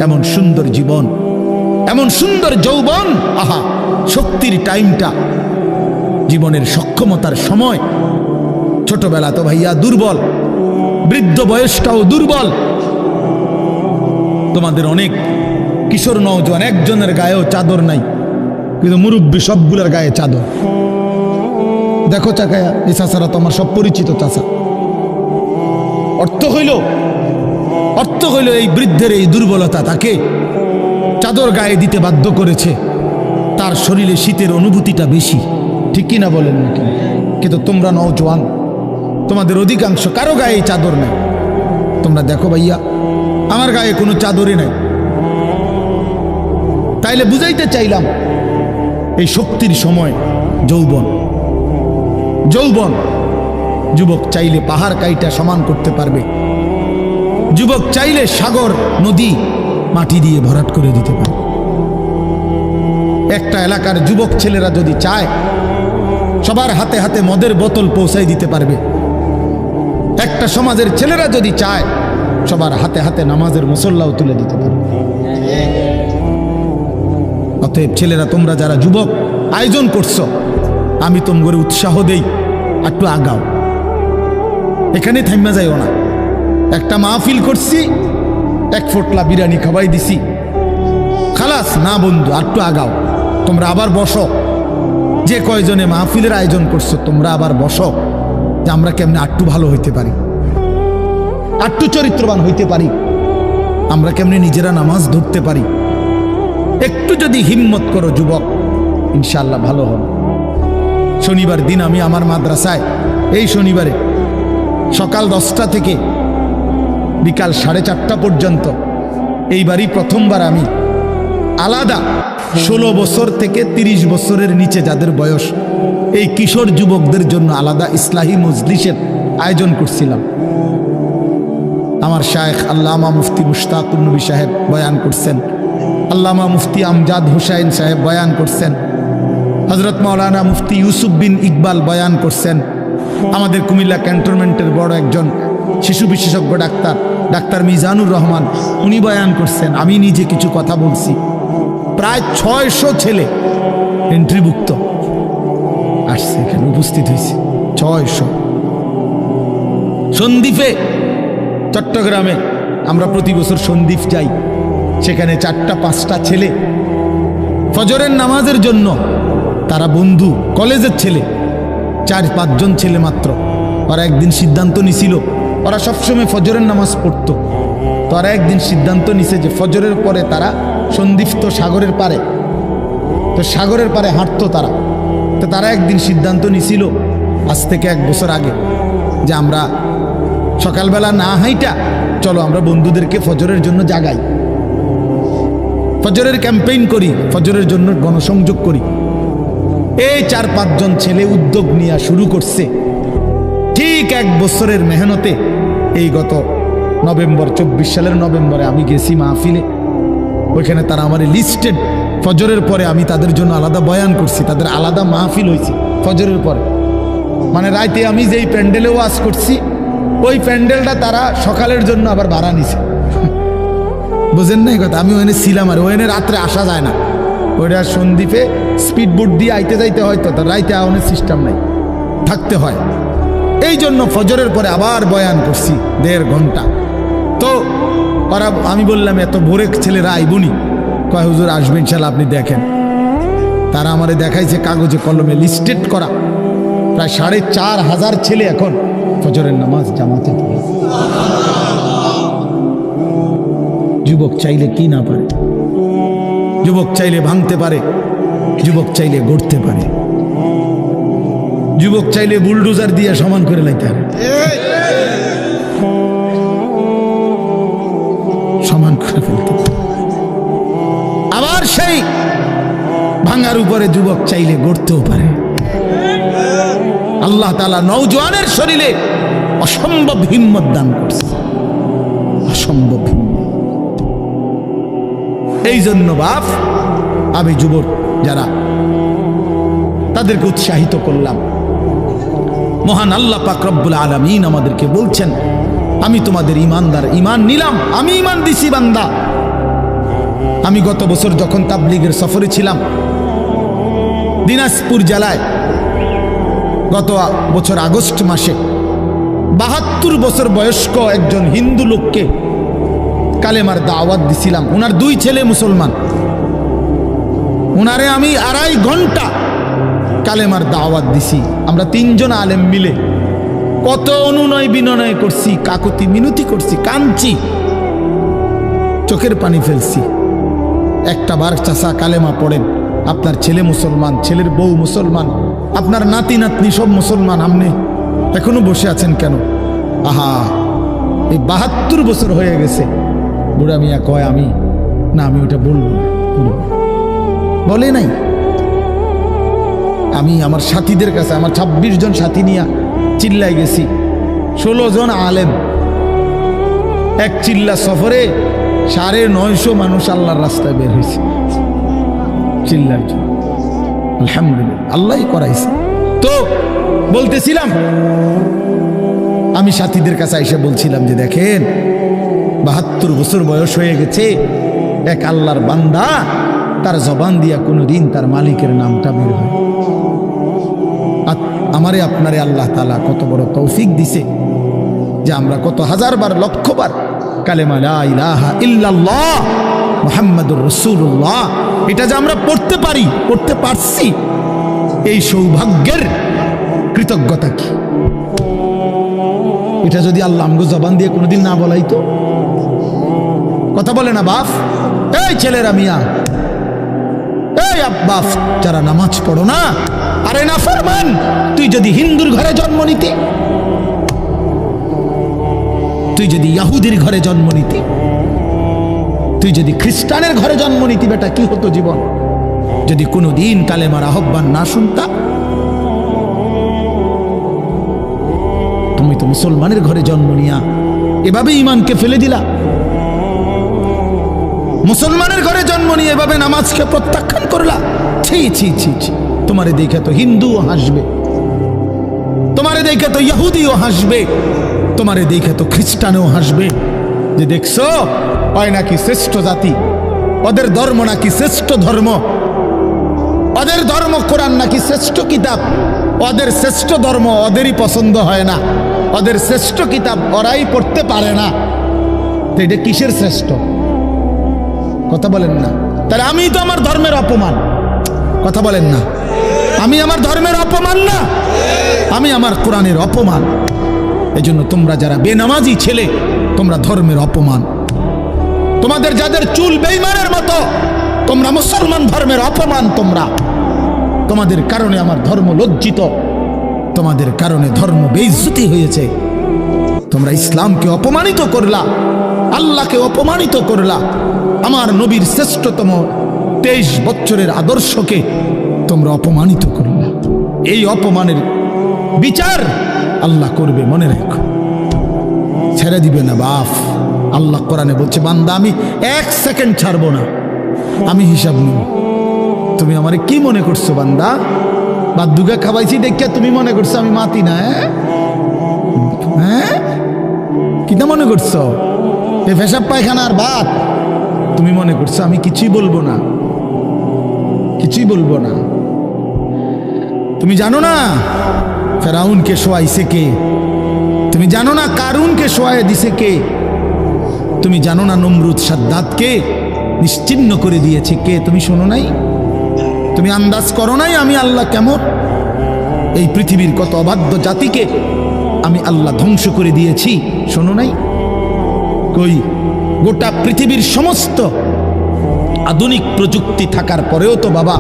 এমন সুন্দর জীবন, এমন সুন্দর যৌবন, আহা শক্তির টাইমটা, জীবনের সক্ষমতার সময়। ছোটবেলা তো ভাইয়া দুর্বল, বৃদ্ধ বয়সটাও দুর্বল। তোমাদের অনেক কিশোর নওজোয়ান একজনের গায়েও চাদর নাই, কিন্তু মুরব্বী সবগুলোর গায়ে চাদর। দেখো চাকায়া, এই চাচারা তো আমার সব পরিচিত চাচা। অর্থ হইল এই বৃদ্ধের এই দুর্বলতা তাকে চাদর গায়ে দিতে বাধ্য করেছে। তার শরীরে শীতের অনুভূতিটা বেশি, ঠিক কিনা বলেন নাকি? কিন্তু তোমরা নওজোয়ান, তোমাদের অধিকাংশ কারো গায়ে চাদর নেই। তোমরা দেখো ভাইয়া, আমার গায়ে কোনো চাদরই নাই। তাইলে বুঝাইতে চাইলাম এই শক্তির সময় যৌবন। যুবক চাইলে পাহাড় কাইটা সমান করতে পারবে, যুবক চাইলে সাগর নদী মাটি দিয়ে ভরাট করে দিতে পারে। একটা এলাকার যুবক ছেলেরা যদি চায়, সবার হাতে হাতে মদের বোতল পৌঁছাই দিতে পারবে। একটা সমাজের ছেলেরা যদি চায়, সবার হাতে হাতে নামাজের মুসল্লাও তুলে দিতে পারবে। অতএব ছেলেরা, তোমরা যারা যুবক আয়োজন করছো, আমি তোমাদের উৎসাহ দেই, একটু আগাও, এখানে থাইমা যাইও না। একটা মাহফিল করছি, এক ফোটলা বিরিয়ানি খাওয়াই দিছি, খালাস না বন্ধু, একটু আগাও। তোমরা আবার বসো, যে কয়জনে মাহফিলের আয়োজন করছো তোমরা আবার বসো, যে আমরা কেমনে আটটু ভালো হইতে পারি, আটটু চরিত্রবান হইতে পারি, আমরা কেমনে নিজেরা নামাজ ধরতে পারি। একটু যদি হিম্মত করো যুবক, ইনশাআল্লাহ ভালো হবে। শনিবার দিন আমি আমার মাদ্রাসায়, এই শনিবারে সকাল 10টা থেকে বিকাল 4:30 পর্যন্ত, এইবারই প্রথমবার আমি আলাদা 16 বছর থেকে 30 বছরের নিচে যাদের বয়স, এই কিশোর যুবকদের জন্য আলাদা ইসলাহি মজলিসের আয়োজন করছিলাম। আমার শায়েখ আল্লামা মুফতি মুশতাকুর নবী সাহেব বয়ান করছেন, আল্লামা মুফতি আমজাদ হুসাইন সাহেব বয়ান করছেন, হযরত মাওলানা মুফতি ইউসুফ বিন ইকবাল বয়ান করছেন, আমাদের কুমিল্লা ক্যান্টনমেন্টের বড় একজন শিশু বিশেষজ্ঞ ডাক্তার মিজানুর রহমান উনি বয়ান করছেন, আমি নিজে কিছু কথা বলছি। প্রায় 600 ছেলে এন্ট্রিভুক্ত আসছে, এখানে উপস্থিত হয়েছে 600। সন্দ্বীপে, চট্টগ্রামে আমরা প্রতি বছর সন্দ্বীপ যাই, সেখানে 4টা-5টা ছেলে ফজরের নামাজের জন্য, তারা বন্ধু কলেজের ছেলে, 4-5 জন ছেলে মাত্র। ওরা একদিন সিদ্ধান্ত নিছিল, ওরা সবসময় ফজরের নামাজ পড়তো, তো ওরা একদিন সিদ্ধান্ত নিছে যে ফজরের পরে তারা সন্দ্বীপ তো সাগরের পারে, তো সাগরের পারে হাঁটতো তারা। তো তারা একদিন সিদ্ধান্ত নিছিল আজ থেকে 1 বছর আগে, যে আমরা সকালবেলা না হাইটা চলো আমরা বন্ধুদেরকে ফজরের জন্য জাগাই, ফজরের ক্যাম্পেইন করি, ফজরের জন্য গণসংযোগ করি। এই 4-5 জন ছেলে উদ্যোগ নিয়ে শুরু করছে। ঠিক 1 বছরের মেহনতে এই গত নভেম্বর, 24 সালের নভেম্বরে আমি গেছি মাহফিলে, ওইখানে তারা আমার লিস্টেড, ফজরের পরে আমি তাদের জন্য আলাদা বয়ান করছি, তাদের আলাদা মাহফিল হয়েছে ফজরের পরে। মানে রাইতে আমি যেই প্যান্ডেলে ওয়াজ করছি, ওই প্যান্ডেলটা তারা সকালের জন্য আবার ভাড়া নিছে। বুঝেন না এই কথা? আমি ওখানে ছিলাম, আর ওখানে রাত্রে আসা যায় না, ওইটা সন্দ্বীপে স্পিড বোট দিয়ে আইতে যাইতে হয়, তো তার রাইতে আওয়ানোর সিস্টেম নাই, থাকতে হয়। এই জন্য ফজরের পরে আবার বয়ান করছি 1.5 ঘন্টা। তো ওরা, আমি বললাম এত ভোরে ছেলেরা আইবনি, কয় হুজুর আসবে ইনশাল্লাহ, আপনি দেখেন। তারা আমারে দেখাইছে কাগজে কলমে লিস্টেড করা, প্রায় 4,500 ছেলে এখন ফজরের নামাজ জামাতে পড়ে। যুবক চাইলে কি না পারে, যুবক চাইলে ভাঙতে পারে, যুবক চাইলে গড়তে পারে, যুবক চাইলে বুলডোজার দিয়ে সমান করে লাইতে পারে, সমান করে ফেলতে পারে। আবার সেই ভাঙার উপরে যুবক চাইলে গড়তেও পারে। আল্লাহ তাআলা নওজোয়ানের শরীরে অসম্ভব হিম্মত দান করছে, অসম্ভব হিম্মত। এই জন্য বাপ, আমি যুবক যারা, তাদেরকে উৎসাহিত করলাম। মহান আল্লাহ পাক রব্বুল আলামিন আমাদেরকে বলছেন, আমি তোমাদের ইমানদার, ইমান নিলাম, আমি ইমান দিছি বান্দা, আমি গত বছর যখন তাবলীগের সফরে ছিলাম দিনাজপুর জেলায়, গত বছর আগস্ট মাসে ৭২ বছর বয়স্ক একজন হিন্দু লোককে কালেমার দাওয়াত দিছিলাম। ওনার 2 ছেলে মুসলমান, ওনারে আমি 2.5 ঘন্টা কালেমার দাওয়াত দিছি। আমরা 3 জন আলেম মিলে কত অনুনয় বিনয় করছি, কাকুতি মিনতি করছি, কাঁদছি, চোখের পানি ফেলছি। একটা বার চাচা কালেমা পড়েন, আপনার ছেলে মুসলমান, ছেলের বউ মুসলমান, আপনার নাতি নাতনি সব মুসলমান, আপনি এখনো বসে আছেন কেন? আহা, এই ৭২ বছর হয়ে গেছে। বুড়া মিয়া কয় আমি ওটা বলবো না, বলে নাই। আমি আমার সাথীদের কাছে, আমার 26 জন সাথী নিয়ে চিল্লাই গেছি, 16 জন আলেম, এক চিল্লা সফরে 950 মানুষ আল্লাহর রাস্তায় বের হয়েছে চিল্লার জন্য। আলহামদুলিল্লাহ, আল্লাহই করাইছে। তো বলতেছিলাম, আমি সাথীদের কাছে এসে বলছিলাম যে দেখেন ৭২ বছর বয়স হয়ে গেছে, এক আল্লাহর বান্দা, তার জবান দিয়া কোনোদিন তার মালিকের নামটা বের হয়। আমারে আপনারে আল্লাহ তাআলা কত বড় তৌফিক দিছে যে আমরা কত হাজারবার, লক্ষবার কালেমা লা ইলাহা ইল্লাল্লাহ মুহাম্মাদুর রাসূলুল্লাহ এটা যে আমরা পড়তে পারি, পড়তে পারছি, এই সৌভাগ্যের কৃতজ্ঞতা কি? এটা যদি আল্লাহ আমগো জবান দিয়ে কোনোদিন না বলাইতো। কথা বলে না বাপ, এই ছেলেরা মিয়া, এই বাপ যারা নামাজ পড়ো না, আরে না ফরমান, তুই যদি হিন্দুর ঘরে জন্ম নিতি, তুই যদি ইহুদির ঘরে জন্ম নিতি, তুই যদি খ্রিস্টানের ঘরে জন্ম নিতি, বেটা কি হতো জীবন? যদি কোনোদিন কালেমার আহ্বান না শুনতা। তুমি তো মুসলমানের ঘরে জন্ম নিয়া এভাবে ইমানকে ফেলে দিলা, মুসলমানের ঘরে জন্ম নিয়ে এভাবে নামাজকে প্রত্যাখ্যান করলা। ছি ছি ছি ছি, তোমারে দেখে তো হিন্দুও হাসবে, তোমারে দেখে তো ইহুদিও হাসবে, তোমারে দেখে তো খ্রিস্টানও হাসবে, যে দেখছো ওই নাকি শ্রেষ্ঠ জাতি, ওদের ধর্ম নাকি শ্রেষ্ঠ ধর্ম, ওদের ধর্ম কোরআন নাকি শ্রেষ্ঠ কিতাব, ওদের শ্রেষ্ঠ ধর্ম ওদেরই পছন্দ হয় না, ওদের শ্রেষ্ঠ কিতাব ওরাই পড়তে পারে না। তো এটা কিসের শ্রেষ্ঠ? কথা বলেন না। তাহলে আমি তো আমার ধর্মের অপমান। কথা বলেন না, আমি আমার ধর্মের অপমান না, আমি আমার কোরআনের অপমান। এজন্য তোমরা যারা বেনামাজি ছেলে, তোমরা ধর্মের অপমান। তোমাদের যাদের চুল বেঈমানের মতো, তোমরা মুসলমান ধর্মের অপমান। তোমাদের কারণে আমার ধর্ম লজ্জিত, তোমাদের কারণে ধর্ম বেইজ্জতি হয়েছে। তোমরা ইসলামকে অপমানিত করলা, আল্লাহকে অপমানিত করলা, আমার নবীর শ্রেষ্ঠতম 23 বছরের আদর্শকে তোমরা অপমানিত করলা। এই অপমানের বিচার আল্লাহ করবে, মনে রাখো, ছেড়ে দিবে না বাপ। আল্লাহ কোরআনে বলছে, বান্দা আমি 1 সেকেন্ড ছাড়বো না, আমি হিসাব নিব। তুমি আমারে কি মনে করছো বান্দা? বাদুগা খাওয়াইছি দেখে তুমি মনে করছো আমি মাতি না? হ্যাঁ, কিটা মনে করছো? এ পেশাব পায়খানার ভাত তুমি মনে করছো? আমি কিছুই বলবো না, কিছুই বলবো না। তুমি জানো না ফেরাউনকে শোয়াইছে কে? তুমি জানো না কারুনকে শোয়াই দিছে কে? তুমি জানো না নমরুদ সাদ্দাতকে নিশ্চিহ্ন করে দিয়েছে কে? তুমি শোনো নাই? তুমি আন্দাজ করো নাই আমি আল্লাহ কেমন? এই পৃথিবীর কত অবাধ্য জাতিকে আমি আল্লাহ ধ্বংস করে দিয়েছি, শোনো নাই? কই, গোটা পৃথিবীর সমস্ত আধুনিক প্রযুক্তি থাকার পরেও তো বাবা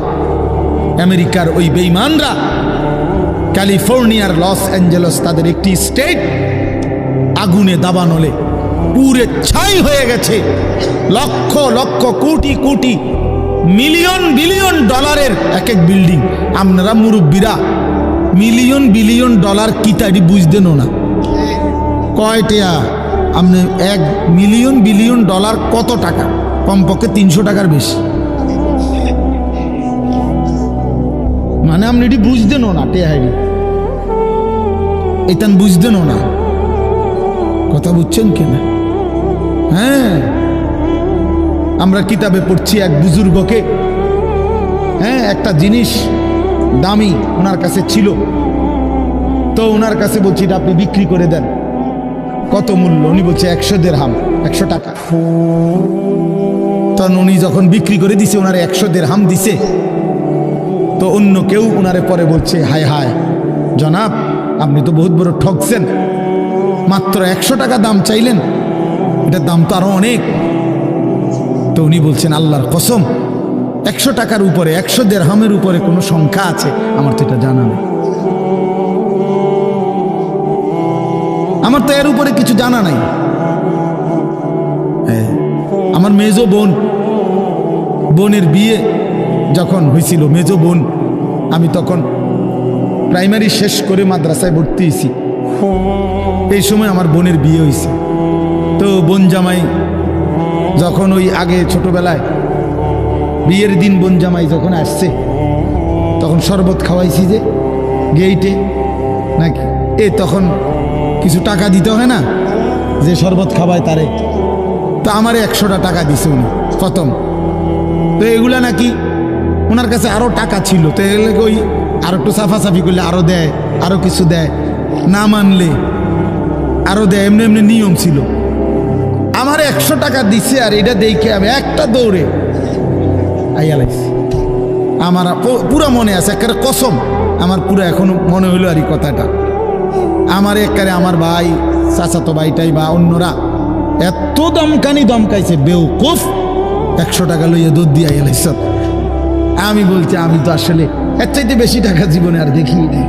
আমেরিকার ওই বেঈমানরা ক্যালিফোর্নিয়ার লস অ্যাঞ্জেলস তাদের একটি স্টেট আগুনে দাবানলে পুরে ছাই হয়ে গেছে। লক্ষ লক্ষ কোটি কোটি মিলিয়ন বিলিয়ন ডলারের এক এক বিল্ডিং। আপনারা মুরব্বীরা মিলিয়ন বিলিয়ন ডলার কি তাই বুঝতেন না? কয়টা আপনি 1 মিলিয়ন বিলিয়ন ডলার কত টাকা? কমপক্ষে 300 টাকার বেশি। মানে আপনি এটি বুঝতেন না, টেহাইনি এটান বুঝতেন না। কথা বুঝছেন কিনা? হ্যাঁ, আমরা কিতাবে পড়ছি এক বুজুর্গকে, হ্যাঁ, একটা জিনিস দামি ওনার কাছে ছিল, তো ওনার কাছে বলছি এটা আপনি বিক্রি করে দেন। কত মূল্য? উনি বলছে 100 দিরহাম, 100 টাকা। তখন উনি যখন বিক্রি করে দিছে, ওনারে 100 দিরহাম দিছে, তো অন্য কেউ ওনারে পরে বলছে, হায় হায় জনাব, আপনি তো বহুত বড় ঠকছেন, মাত্র 100 টাকা দাম চাইলেন, এটার দাম তো আরো অনেক। তো উনি বলছেন, আল্লাহর কসম, 100 টাকার উপরে, 100 দিরহামের উপরে কোনো সংখ্যা আছে? আমার তো এটা জানা নেই, আমার তো এর উপরে কিছু জানা নাই। আমার মেজো বোনের বিয়ে যখন হয়েছিল, মেজো বোন, আমি তখন প্রাইমারি শেষ করে মাদ্রাসায় ভর্তি হয়েছি, এই সময় আমার বোনের বিয়ে হয়েছে। তো বোন জামাই যখন ওই আগে ছোটবেলায় বিয়ের দিন বোন জামাই যখন আসছে, তখন শরবত খাওয়াইছি যে গেইটে নাকি, তখন কিছু টাকা দিতে হয় না, যে শরবত খাওয়ায় তারে। তো আমারে 100টা টাকা দিছে উনি প্রথম। তো এগুলা নাকি ওনার কাছে আরো টাকা ছিল, তো এগুলো ওই আর একটু সাফাসাফি করলে আরো দেয়, আরো কিছু দেয়, না মানলে আরো দেয়, এমনি এমনি নিয়ম ছিল। আমার 100 টাকা দিছে, আর এটা দেখে আমি একটা দৌড়ে আইয়া লাগছি। আমার পুরা মনে আছে, একেবারে কসম, আমার পুরো এখনো মনে হইলো আর এই কথাটা। আমার একেবারে আমার ভাই, চাচাতো ভাইটাই বা অন্যরা এত দমকাইছে, বেউকুফ, 100 টাকা লইয়া দুধ দিয়ে আইয়া লাগছ। আমি বলছি, আমি তো আসলে এর চাইতে বেশি টাকা জীবনে আর দেখি নাই।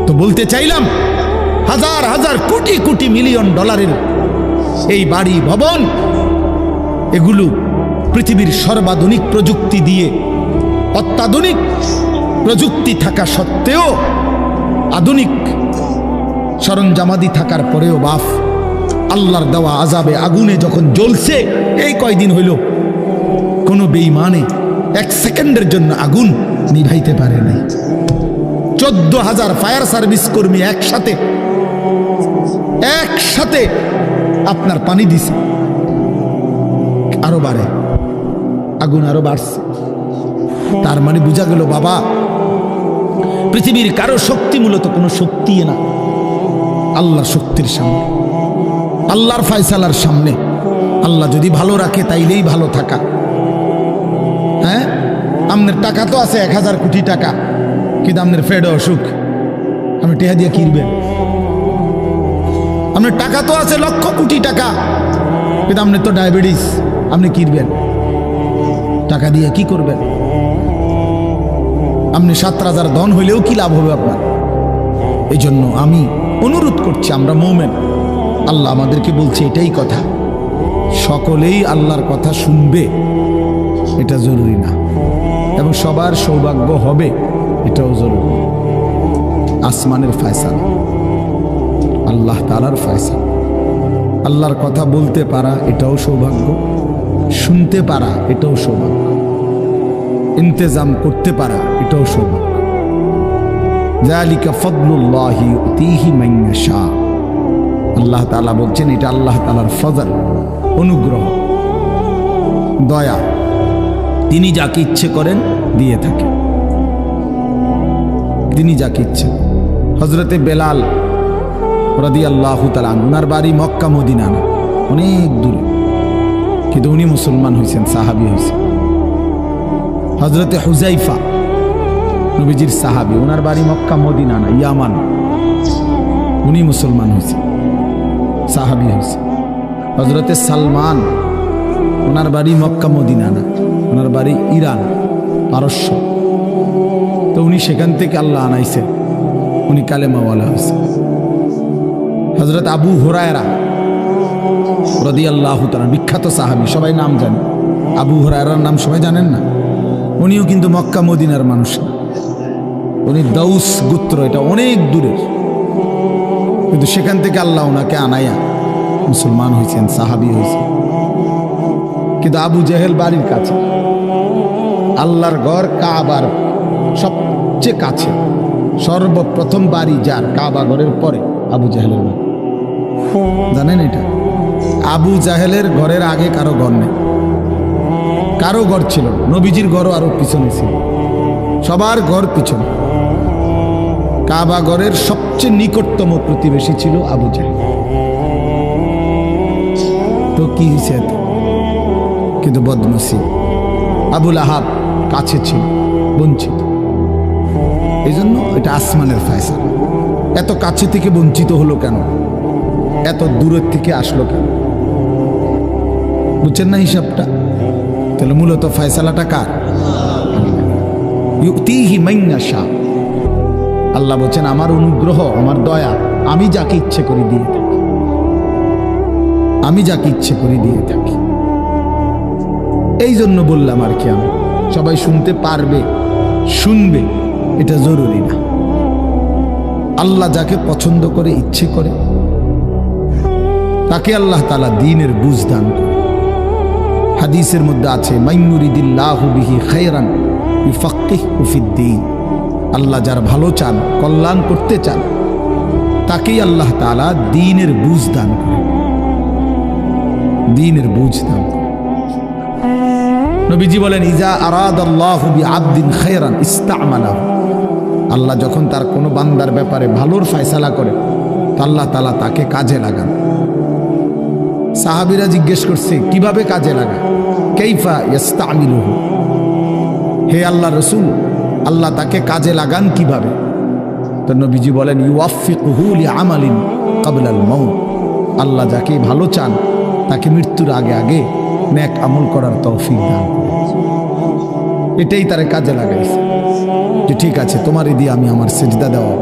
তো বলতে চাইলাম, হাজার হাজার কোটি কোটি মিলিয়ন ডলারের এই বাড়ি ভবন, এগুলো পৃথিবীর সর্বাধুনিক প্রযুক্তি দিয়ে, অত্যাধুনিক প্রযুক্তি থাকা সত্ত্বেও, আধুনিক সরঞ্জামাদি থাকার পরেও বাপ আল্লাহর দেওয়া আযাবে আগুনে যখন জ্বলছে, এই কয়দিন হইল, কোনো বেঈমানে 1 সেকেন্ডের জন্য আগুন নিভাইতে পারে নাই। 14,000 ফায়ার সার্ভিস কর্মী একসাথে আপনার পানি দিছে, আরো বাড়ে, আগুন আরো বাড়ছে। তার মানে বোঝা গেল বাবা, পৃথিবীর কারো শক্তি মূলত কোনো শক্তি না, আল্লাহর শক্তির সামনে, আল্লাহর ফায়সালার সামনে। আল্লাহ যদি ভালো রাখে তাইলেই ভালো থাকা। হ্যাঁ, আপনার টাকা তো আছে 1000 কোটি টাকা, কিন্তু আপনার ফেডে অসুখ, আপনি টেহা দিয়ে কিনবেন। আপনার টাকা তো আছে লক্ষ কোটি টাকা, কিন্তু আপনার তো ডায়াবেটিস, আপনি কিনবেন টাকা দিয়ে কি করবেন? আপনি 7 রাজার ধন হইলেও কি লাভ হবে আপনার? এই জন্য আমি অনুরোধ করছি, আমরা মুমিন, আল্লাহ আমাদেরকে বলছে এটাই কথা, সকলেই আল্লাহর কথা শুনবে এটা জরুরি না, এবং সবার সৌভাগ্য হবে এটাও জরুরি। আসমানের ফয়সালা, আল্লাহ তাআলার ফয়সালা। আল্লাহর কথা বলতে পারা এটাও সৌভাগ্য, শুনতে পারা এটাও সৌভাগ্য, ইন্তেজাম করতে পারা এটাও সৌভাগ্য। যালিকা ফাদলুল্লাহি ইউতিহি মান ইয়াশা। আল্লাহ তাআলা বলছেন এটা আল্লাহ তাআলার ফজল, অনুগ্রহ, দয়া, তিনি যাকে ইচ্ছে করেন দিয়ে থাকেন, তিনি যাকে ইচ্ছে। হযরতে বেলাল রাদিয়াল্লাহু তাআলা ওনার বাড়ি মক্কা মদিনা না, অনেক দূরে, কিন্তু উনি মুসলমান হয়েছেন, সাহাবী হয়েছেন। হযরতে হুযাইফা নবীজির সাহাবী, ওনার বাড়ি মক্কা মদিনা না, ইয়ামান, উনি মুসলমান হয়েছেন, সাহাবী হয়েছে। হযরতে সালমান, ওনার বাড়ি মক্কা মদিনা না, ওনার বাড়ি ইরান, পারস্য, তো উনি সেখান থেকে আল্লাহ আনাইছেন, উনি কালেমাওয়ালা হয়েছে। হযরত আবু হুরায়রা রাদিয়াল্লাহু তাআলা, বিখ্যাত সাহাবী, সবাই নাম জানে, আবু হুরায়রার নাম সবাই জানেন না? উনিও কিন্তু মক্কা মদিনার মানুষ না, উনি দাউস গোত্র, এটা অনেক দূরের, কিন্তু সেখান থেকে আল্লাহ ওনাকে আনাইয়া মুসলমান হয়েছেন, সাহাবী হয়েছেন। কিন্তু আবু জেহেল বাড়ির কাছে, আল্লাহর ঘর কাবার সবচেয়ে কাছে, সর্বপ্রথম বাড়ি যার কাবা ঘরের পরে আবু জেহেলের বাড়ি। জানেন এটা? আবু জাহেলের ঘরের আগে কারো ঘর নেই, কারো ঘর ছিল না। নবীজির ঘরও আরো পিছনে ছিল, সবার ঘর পিছনে। কাবা ঘরের সবচেয়ে নিকটতম প্রতিবেশী ছিল আবু জাহেল। তো কি হয়েছে এত? কিন্তু বদনসিব, আবুল আহাব কাছে ছিল, বঞ্চিত। এই জন্য এটা আসমানের ফয়সালা। এত কাছে থেকে বঞ্চিত হলো কেন? এত দূরের থেকে আসলো কেন? বুঝছেন না হিসাবটা? তাহলে মূলত ফয়সালাটা কার? ইউতিহি মান ইয়াশা। আল্লাহ বলছেন আমার অনুগ্রহ, আমার দয়া আমি যাকে ইচ্ছে করে দিয়ে থাকি, আমি যাকে ইচ্ছে করে দিয়ে থাকি। এই জন্য বললাম আর কি, আমি সবাই শুনতে পারবে, শুনবে এটা জরুরি না। আল্লাহ যাকে পছন্দ করে, ইচ্ছে করে, তাকে আল্লাহ তাআলা দ্বীনের বুঝ দান করে। হাদিসের মধ্যে আছে মাইয়ুরিদিল্লাহু বিহি খায়রান ইউফাক্কিহু ফিদ্দীন। আল্লাহ যার ভালো চান, কল্যাণ করতে চান, তাকেই আল্লাহ তাআলা দ্বীনের বুঝ দান করে, দ্বীনের বুঝ দান করে। নবীজি বলেন ইজা আরাদাল্লাহু বিআবদিন খায়রান ইস্তা'মালাহু। আল্লাহ যখন তার কোনো বান্দার ব্যাপারে ভালোর ফয়সালা করে, তো আল্লাহ তাআলা তাকে কাজে লাগান। সাহাবীরা জিজ্ঞেস করছে কিভাবে কাজে লাগায়? কাইফা ইস্তা'মিলুহু, হে আল্লাহ রাসূল, আল্লাহ তাকে কাজে লাগান কিভাবে? তো নবীজি বলেন ইউওয়াফিকুহু লিআমালিন ক্বাবলাল মাউত। আল্লাহ যাকে ভালো চান তাকে মৃত্যুর আগে আগে নেক আমল করার তৌফিক দান করেন। এটাই তারে কাজে লাগাইছে যে ঠিক আছে, তোমারে দিয়ে আমি আমার সিজদা দেওয়া,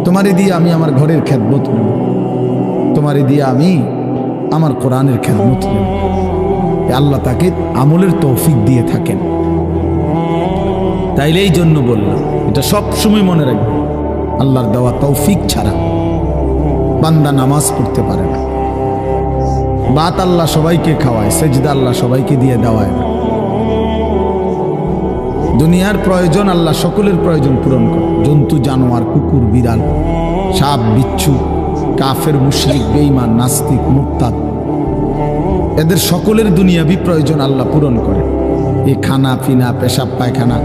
তোমারে দিয়ে আমি আমার ঘরের খেদমত নেব, তোমারে দিয়ে আমি আমার কোরআনের খেদমত নেব। আল্লাহ তাকে আমলের তৌফিক দিয়ে থাকেন। তাইলে এই জন্য বললাম, এটা সব সময় মনে রাখবে, আল্লাহর দেওয়া তৌফিক ছাড়া বান্দা নামাজ পড়তে পারে না। বাত আল্লাহ সবাইকে খাওয়ায়, সেজদা আল্লাহ সবাইকে দিয়ে দেওয়ায় না। দুনিয়ার প্রয়োজন আল্লাহ সকলের প্রয়োজন পূরণ করে। জন্তু, জানোয়ার, কুকুর, বিড়াল, সাপ, বিচ্ছু, কাফের, মুশরিক, বেঈমান, নাস্তিক, মুরতাদ, এদের সকলের দুনিয়াবি প্রয়োজন আল্লাহ পূরণ করে। এই খানা পিনা, পেশাব পায়খানা,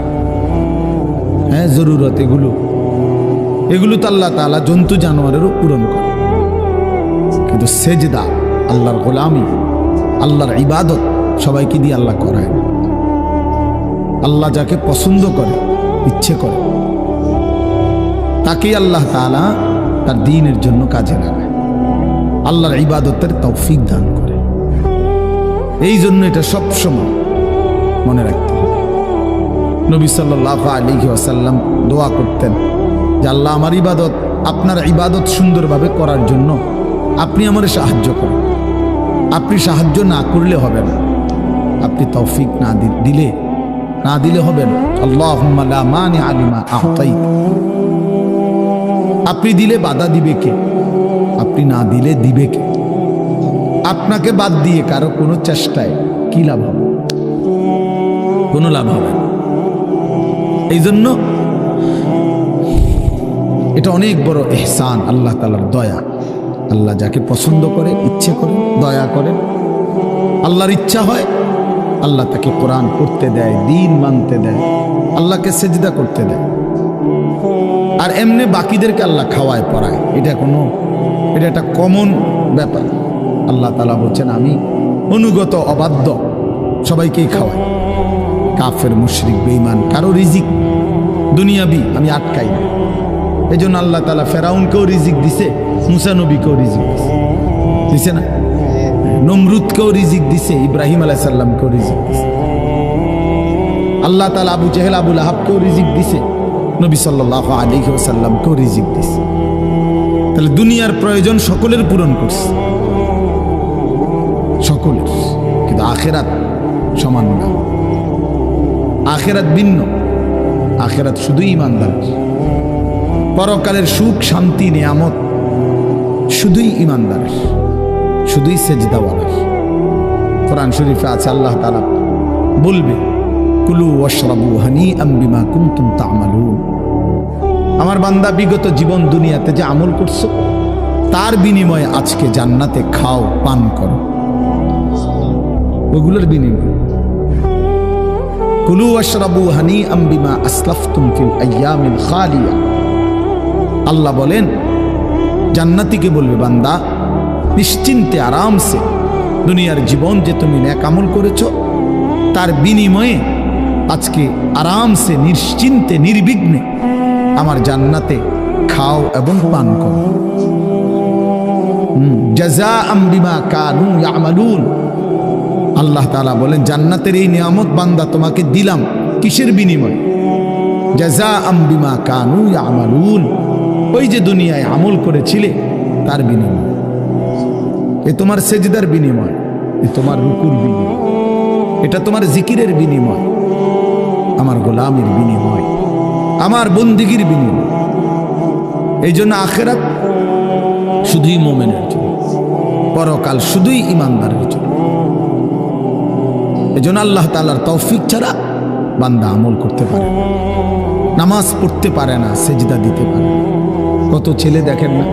হ্যাঁ জরুরত, এগুলো তো আল্লাহ তাআলা জন্তু জানোয়ারেরও পূরণ করে। কিন্তু সেজদা, আল্লাহর গোলামি, আল্লাহর ইবাদত সবাইকে দিয়ে আল্লাহ করায় না। আল্লাহ যাকে পছন্দ করে, ইচ্ছে করে, তাকেই আল্লাহ তাআলা তার দ্বীনের জন্য কাজে লাগায়, আল্লাহর ইবাদতের তৌফিক দান করে। এই জন্য এটা সবসময় মনে রাখতে হবে। নবী সাল্লাল্লাহু আলাইহি ওয়াসাল্লাম দোয়া করতেন যে আল্লাহ আমার ইবাদত, আপনার ইবাদত সুন্দরভাবে করার জন্য আপনি আমারে সাহায্য করেন। আপনি সাহায্য না করলে হবে না, আপনি তৌফিক না দিলে হবে না। আল্লাহুম্মা লা মানিআ লিমা আ'তাইত। আপনি দিলে বাধা দিবে কে? আপনি না দিলে দিবে কে? আপনাকে বাদ দিয়ে কারো কোনো চেষ্টায় কি লাভ হবে? কোনো লাভ হবে না। এই জন্য এটা অনেক বড় ইহসান, আল্লাহ তাআলার দয়া। আল্লাহ যাকে পছন্দ করে, ইচ্ছে করে, দয়া করেন, আল্লাহর ইচ্ছা হয়, আল্লাহ তাকে কোরআন পড়তে দেয়, দ্বীন মানতে দেয়, আল্লাহকে সেজদা করতে দেয়। আর এমনি বাকিদেরকে আল্লাহ খাওয়ায়, পড়ায়। এটা একটা কমন ব্যাপার। আল্লাহ তাআলা বলছেন আমি অনুগত অবাধ্য সবাইকেই খাওয়াই। কাফের, মুশরিক, বেঈমান, কারো রিজিক দুনিয়াবি আমি আটকাই না। এই জন্য আল্লাহ তাআলা ফেরাউনকেও রিজিক দিছে, মুসা নবীকেও রিজিক দিছে না? নমরুদকেও রিজিক দিছে, ইব্রাহিম আলাইহিস সালামকেও রিজিক দিছে। আল্লাহ তাআলা আবু জেহেল, আবু লাহাবকেও রিজিক দিছে, নবী সাল্লাল্লাহু আলাইহি ওয়াসাল্লামকেও রিজিক দিছে। তাহলে দুনিয়ার প্রয়োজন সকলের পূরণ করছে, সকলের। কিন্তু আখিরাত সমান না, আখিরাত ভিন্ন। আখিরাত শুধুই ঈমানদারের। পরকালের সুখ, শান্তি, নিয়ামত শুধুই ঈমানদারের, শুধুই সেজদাওয়ালার। কোরআন শরীফে আছে আল্লাহ তাআলা বলবে কুলু ওয়াশরাবু হানিআম বিমা কুনতুম তা'মালুন। আমার বান্দা বিগত জীবন দুনিয়াতে যে আমল করছো তার বিনিময়ে আজকে জান্নাতে খাও, পান করো, ওগুলোর বিনিময়ে। কুলু ওয়াশরাবু হানিআম বিমা আসলাফতুম ফিল আইয়ামিল খালিয়া। আল্লাহ বলেন জান্নাতীকে বলবে, বান্দা নিশ্চিন্তে আরামসে দুনিয়ার জীবন যে তুমি নেক আমল করেছো তার বিনিময়ে আজকে আরামসে নিশ্চিন্তে নির্বিঘ্নে আমার জান্নাতে খাও এবং পান করো। জাযাআম বিমা কানু ইয়ামালুন। আল্লাহ তাআলা বলেন জান্নাতের এই নিয়ামত বান্দা তোমাকে দিলাম কিসের বিনিময়ে? জাযাআম বিমা কানু ইয়ামালুন। ওই যে দুনিয়ায় আমল করেছিলে তার বিনিময়। এ তোমার সেজদার বিনিময়, এ তোমার রুকুর বিনিময়, এটা তোমার জিকিরের বিনিময়, আমার গোলামের বিনিময়, আমার বন্দিগির বিনিময়। এই জন্য আখিরাত শুধুই মুমিনের জন্য, পরকাল শুধুই ঈমানদারের জন্য। এই জন্য আল্লাহ তাআলার তৌফিক ছাড়া বান্দা আমল করতে পারে না, নামাজ পড়তে পারে না, সেজদা দিতে পারে না। কত ছেলে দেখেন না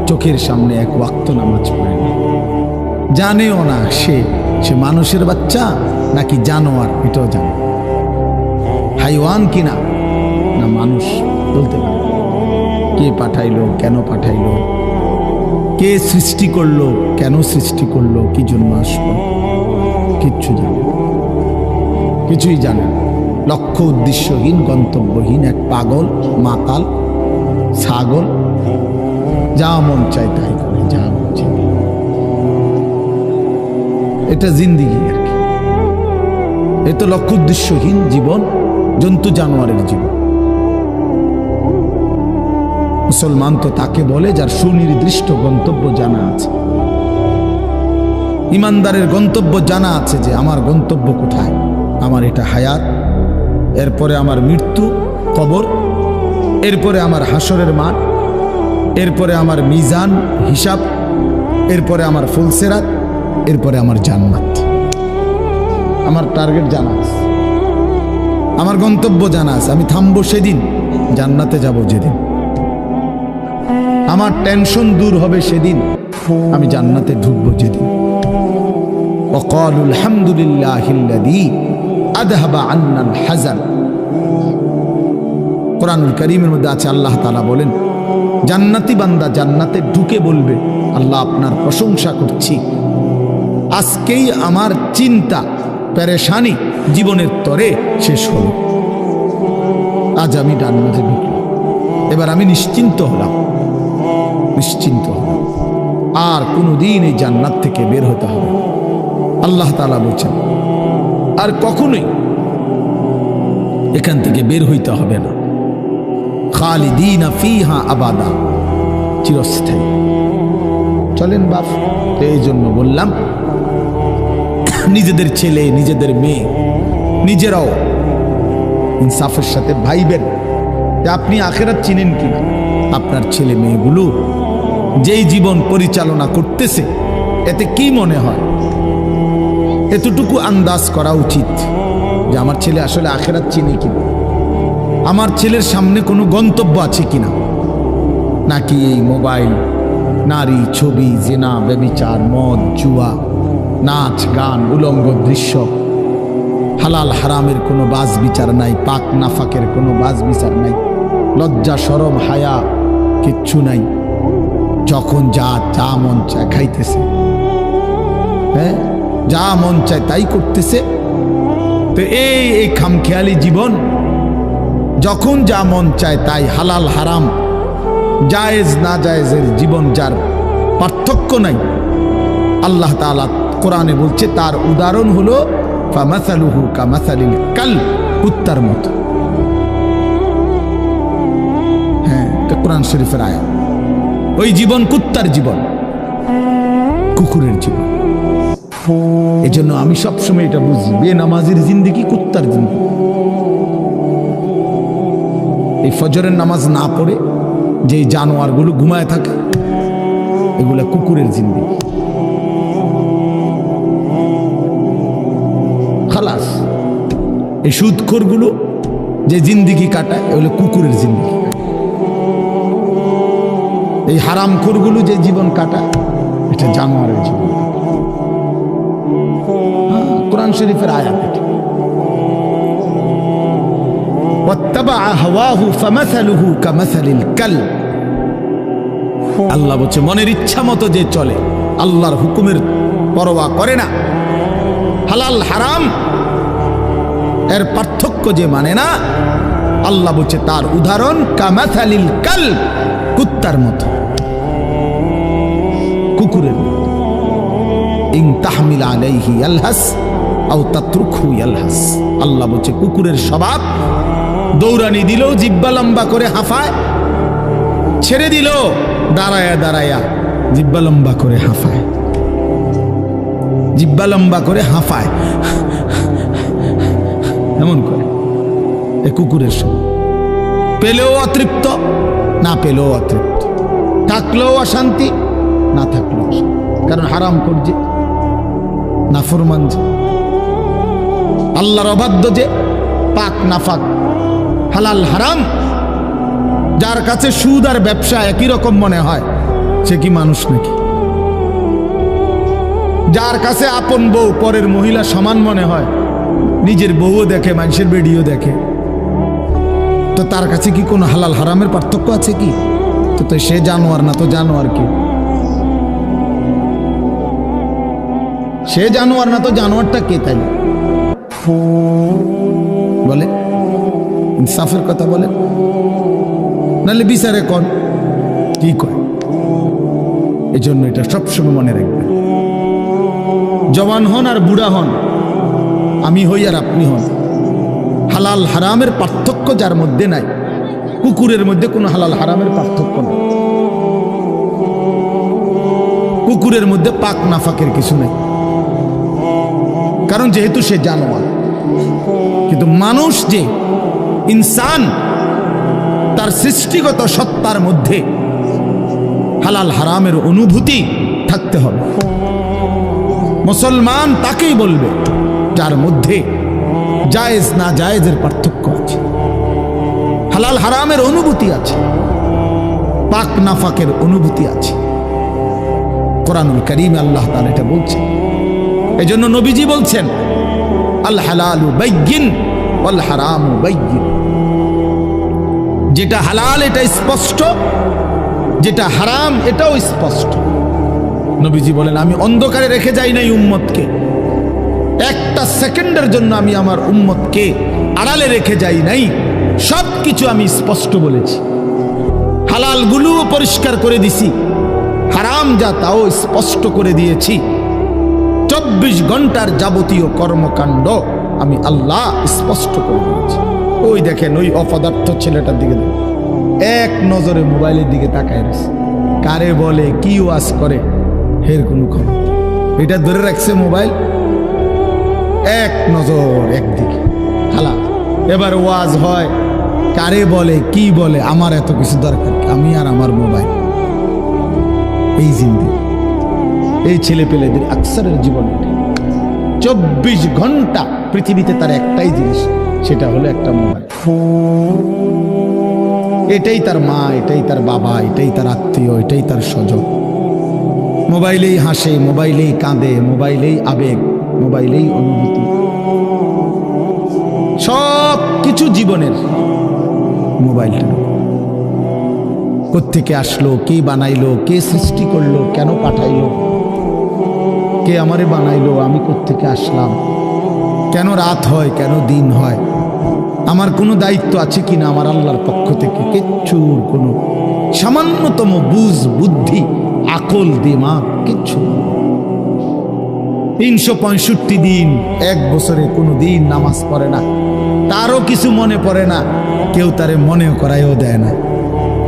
চোখের সামনে এক ওয়াক্ত নামাজ পড়ে না, জানেও না সে মানুষের বাচ্চা নাকি জানোয়ার, এটাও জানে, হাইওয়ান কিনা না মানুষ বলতে পারে। কে পাঠাইলো, কেন পাঠাইলো, কে সৃষ্টি করলো, কেন সৃষ্টি করলো, কি জন্য আসলো, কিচ্ছু জানে না, কিছুই জানে না। লক্ষ্য উদ্দেশ্যহীন, গন্তব্যহীন এক পাগল, মাতাল, ছাগল, যা মন চায় তাই করে, যা মন চায়। এটা জিন্দিগি আর কি। এ তো লক্ষ্য উদ্দেশ্যহীন জীবন, জন্তু জানোয়ারের জীবন। মুসলমান তো তাকে বলে যার সুনির্দিষ্ট গন্তব্য জানা আছে। ইমানদারের গন্তব্য জানা আছে যে আমার গন্তব্য কোথায়, আমার এটা হায়াত, এরপরে আমার মৃত্যু, কবর, এরপরে আমার হাসরের মাঠ, এরপরে আমার মিজান হিসাব, এরপরে আমার ফুলসেরাত, এরপরে আমার জান্নাত। আমার টার্গেট জানা আছে, আমার গন্তব্য জানা আছে। আমি থামবো সেদিন, জান্নাতে যাব যেদিন। আমার টেনশন দূর হবে সেদিন, আমি জান্নাতে ঢুকবো যেদিন। وقالوا الحمد لله الذي أذهب عنا الحزن। কোরআনুল কারীমের মধ্যে আছে আল্লাহ তাআলা বলেন জান্নাতি বান্দা জান্নাতে ঢুকে বলবে, আল্লাহ আপনার প্রশংসা করছি, আজকেই আমার চিন্তা পেরেশানি জীবনের তরে শেষ হলো। আজ আমি জান্নাতে ঢুকলাম, এবার আমি নিশ্চিন্ত হলাম, নিশ্চিন্ত হলাম, আর কোনোদিন এই জান্নাত থেকে বের হতে হবে। আল্লাহ তাআলা বলছেন আর কখনোই এখান থেকে বের হইতে হবে না। খালিদিনা ফিহা আবাদা, চিরস্থায়ী। চলেন বাপ, এই জন্য বললাম নিজেদের ছেলে, নিজেদের মেয়ে, নিজেরাও ইনসাফের সাথে ভাইবেন যে আপনি আখিরাত চিনেন কিনা। আপনার ছেলে মেয়েগুলো যেই জীবন পরিচালনা করতেছে এতে কি মনে হয়, এতটুকু আন্দাজ করা উচিত যে আমার ছেলে আসলে আখিরাত চিনে কিনা, আমার ছেলের সামনে কোনো গন্তব্য আছে কিনা, নাকি এই মোবাইল, নারী, ছবি, জিনা, ব্যভিচার, মদ, জুয়া, নাচ, গান, উলঙ্গ দৃশ্য, হালাল হারামের কোনো বাজ বিচার নাই, পাক নাফাকের কোনো বাজ বিচার নাই, লজ্জা শরম হায়া কিচ্ছু নাই, যখন যা মন চায় খাইতেছে, হ্যাঁ, যা মন চায় তাই করতেছে। তো এই খামখেয়ালি জীবন, যখন যা মন চায় তাই, হালাল হারাম, জায়েজ না জায়েজের জীবন, যার পার্থক্য নাই, আল্লাহ তাআলা কোরআনে বলছে তার উদাহরণ হলো ফামাসালুহু কামাসালিল কাল, কুত্তার মতো। হ্যাঁ, এটা কোরআন শরীফের আয়াত। ওই জীবন কুত্তার জীবন, কুকুরের জীবন। এই জন্য আমি সবসময় এটা বুঝি, বেনামাজির জিন্দেগি কুত্তার জিন্দেগি। এই ফজরের নামাজ না পড়ে যে জানোয়ারগুলো ঘুমায় থাকে, এগুলা কুকুরের জিন্দেগি। খালাস। এই সুদখোরগুলো যে জিন্দেগি কাটায়, এগুলো কুকুরের জিন্দেগি। এই হারামখোরগুলো যে জীবন কাটায় এটা জানোয়ারের জীবন। কোরআন শরীফের আয়াত এটা। ওয়াত্তাবাআ হাওয়াহু ফামাসালুহু কামাসালিল কালব। আল্লাহ বলছে মনের ইচ্ছা মতো যে চলে, আল্লাহর হুকুমের পরোয়া করে না, হালাল হারাম এর পার্থক্য যে মানে না, আল্লাহ বলছে তার উদাহরণ কামাসালিল কালব, কুত্তার মতো, কুকুরের মতো। ইন তাহমিল আলাইহি ইয়ালহাস আও তাতরুকহু ইয়ালহাস। আল্লাহ বলছে কুকুরের স্বভাব, দৌড়ানি দিল জিহ্বা লম্বা করে হাঁফায়, ছেড়ে দিল দাঁড়ায়া দাঁড়ায়া জিহ্বা লম্বা করে হাঁফায়, জিহ্বা লম্বা করে হাঁফায়, এমন করে। এ কুকুরের স্বভাব। পেলেও অতৃপ্ত, না পেলেও অতৃপ্ত, থাকলেও অশান্তি, না থাকলেও অশান্তি। কারণ হারাম করছে, নাফরমান যে, আল্লাহর অবাধ্য যে, পাক নাফাক, হালাল হারাম। যার কাছে সুদ আর ব্যবসা একই রকম মনে হয়, সে কি মানুষ নাকি? যার কাছে আপন বউ পরের মহিলা সমান মনে হয়, নিজের বউও দেখে, মানুষের বেডিও দেখে, তো তার কাছে কি কোনো হালাল হারামের পার্থক্য আছে কি? তো সে জানোয়ার না তো জানোয়ার কি? সে জানোয়ার না তো জানোয়ারটা কে? তাই বলে, ইনসাফের কথা বলে, নাহলে বিচারে কোন কি কয়? এই জন্য এটা সবসময় মনে রাখবেন। জওয়ান হন আর বুড়া হন, আমি হই আর আপনি হন, হালাল হারামের পার্থক্য যার মধ্যে নাই, কুকুরের মধ্যে কোনো হালাল হারামের পার্থক্য নেই। কুকুরের মধ্যে পাক নাফাকের কিছু নেই, কারণ যেহেতু সে জানোয়ার। কিন্তু মানুষ যে ইনসান, তার সৃষ্টিগত সত্তার মধ্যে হালাল হারামের অনুভূতি থাকতে হবে। মুসলমান তাকেই বলবে যার মধ্যে জায়েজ না জায়েজের পার্থক্য আছে, হালাল হারামের অনুভূতি আছে, পাক নাফাকের অনুভূতি আছে। কোরআনুল কারীমে আল্লাহ তাআলা এটা বলছেন। এজন্য নবীজি বলছেন আল হালালু বাইয়িন ওয়াল হারামু বাইয়িন। যেটা হালাল এটা স্পষ্ট, যেটা হারাম এটাও স্পষ্ট। নবীজি বলেন আমি অন্ধকারে রেখে যাই নাই উম্মতকে, একটা সেকেন্ডের জন্য আমি আমার উম্মতকে আড়ালে রেখে যাই নাই, সব কিছু আমি স্পষ্ট বলেছি। হালালগুলোও পরিষ্কার করে দিছি, হারাম যা তাও স্পষ্ট করে দিয়েছি। 24 ঘন্টার যাবতীয় কর্মকাণ্ড আমি আল্লাহ স্পষ্ট করে দিয়েছি। ওই দেখেন ওই অপদার্থ ছেলেটার দিকে দেখেন, এক নজরে মোবাইলের দিকে তাকায় রয়েছে, কারে বলে কি ওয়াজ করে এর কোনো খবর। এটা ধরে রাখছে মোবাইল, এক নজর একদিকে খালা। এবার ওয়াজ হয়, কারে বলে কি বলে, আমার এত কিছু দরকার, আমি আর আমার মোবাইল। এই জিন্দেগি, এই ছেলে পেলেদের আকসারের জীবন এটা। 24 ঘন্টা পৃথিবীতে তার একটাই জিনিস, সেটা হলো একটা মোবাইল। এটাই তার মা, এটাই তার বাবা, এটাই তার আত্মীয়, এটাই তার স্বজন। মোবাইলেই হাসে, মোবাইলেই কাঁদে, মোবাইলেই আবেগ, মোবাইলেই অনুভূতি, সব কিছু জীবনের মোবাইলটা। কোত্থেকে আসলো, কে বানাইলো, কে সৃষ্টি করলো, কেন পাঠাইলো, কে আমারে বানাইলো, আমি কোত্থেকে আসলাম, কেন রাত হয়, কেন দিন হয়, আমার কোনো দায়িত্ব আছে কিনা আমার আল্লাহর পক্ষ থেকে, কিচ্ছুর কোনো সামান্যতম বুঝ বুদ্ধি আকল দিমাগ কিচ্ছু। 365 দিন, এক বছরে কোনো দিন নামাজ পড়ে না, তারও কিছু মনে পড়ে না, কেউ তারে মনে করাইও দেয় না।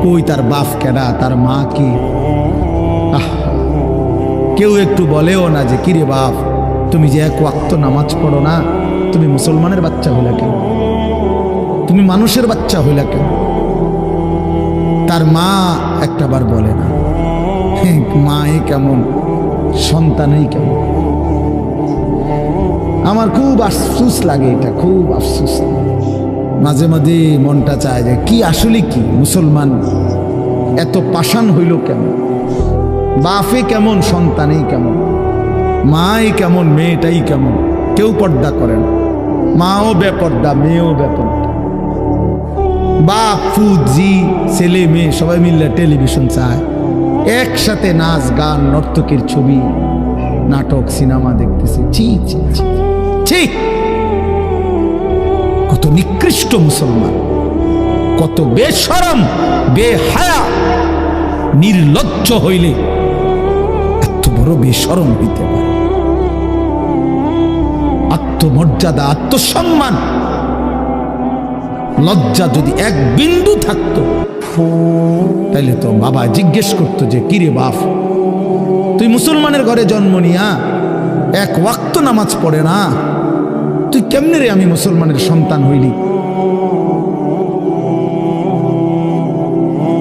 কই তার বাপ কেডা, তার মা কি, কেউ একটু বলেও না যে কিরে বাপ তুমি যে এক ওয়াক্ত নামাজ পড়ো না, তুমি মুসলমানের বাচ্চা হইলা কেন, তুমি মানুষের বাচ্চা হইলা কেন। তার মা একটাবার বলে না, মায়ে কেমন, সন্তানেই কেমন। আমার খুব আফসোস লাগে, এটা খুব আফসোস। মাঝে মাঝে মনটা চায় যে কি আসলে কি মুসলমান এত পাষাণ হইল কেমন? বাপে কেমন, সন্তানেই কেমন, মাই কেমন, মেয়েটাই কেমন। কেউ পর্দা করেন, মাও বেপর্দা, মেয়েও বেপর্দা। বাপ ফুজি ছেলে মেয়ে সবাই মিলে টেলিভিশন চায়, একসাথে নাচ গান নর্তকীর ছবি নাটক সিনেমা দেখতেছে। ছি ছি ছি ছি, কত নিকৃষ্ট মুসলমান, কত বেশরম বেহায়া নির্লজ্জ হইলে এত বড় বেশরম হইতে পারে? আত্মমর্যাদা, আত্মসম্মান, লজ্জা যদি এক বিন্দু থাকতো তাইলে তো বাবা জিজ্ঞেস করতো যে কিরে বাপ, তুই মুসলমানের ঘরে জন্ম নিয়া এক ওয়াক্ত নামাজ পড়ে না, তুই কেমনে রে আমি মুসলমানের সন্তান হইলি?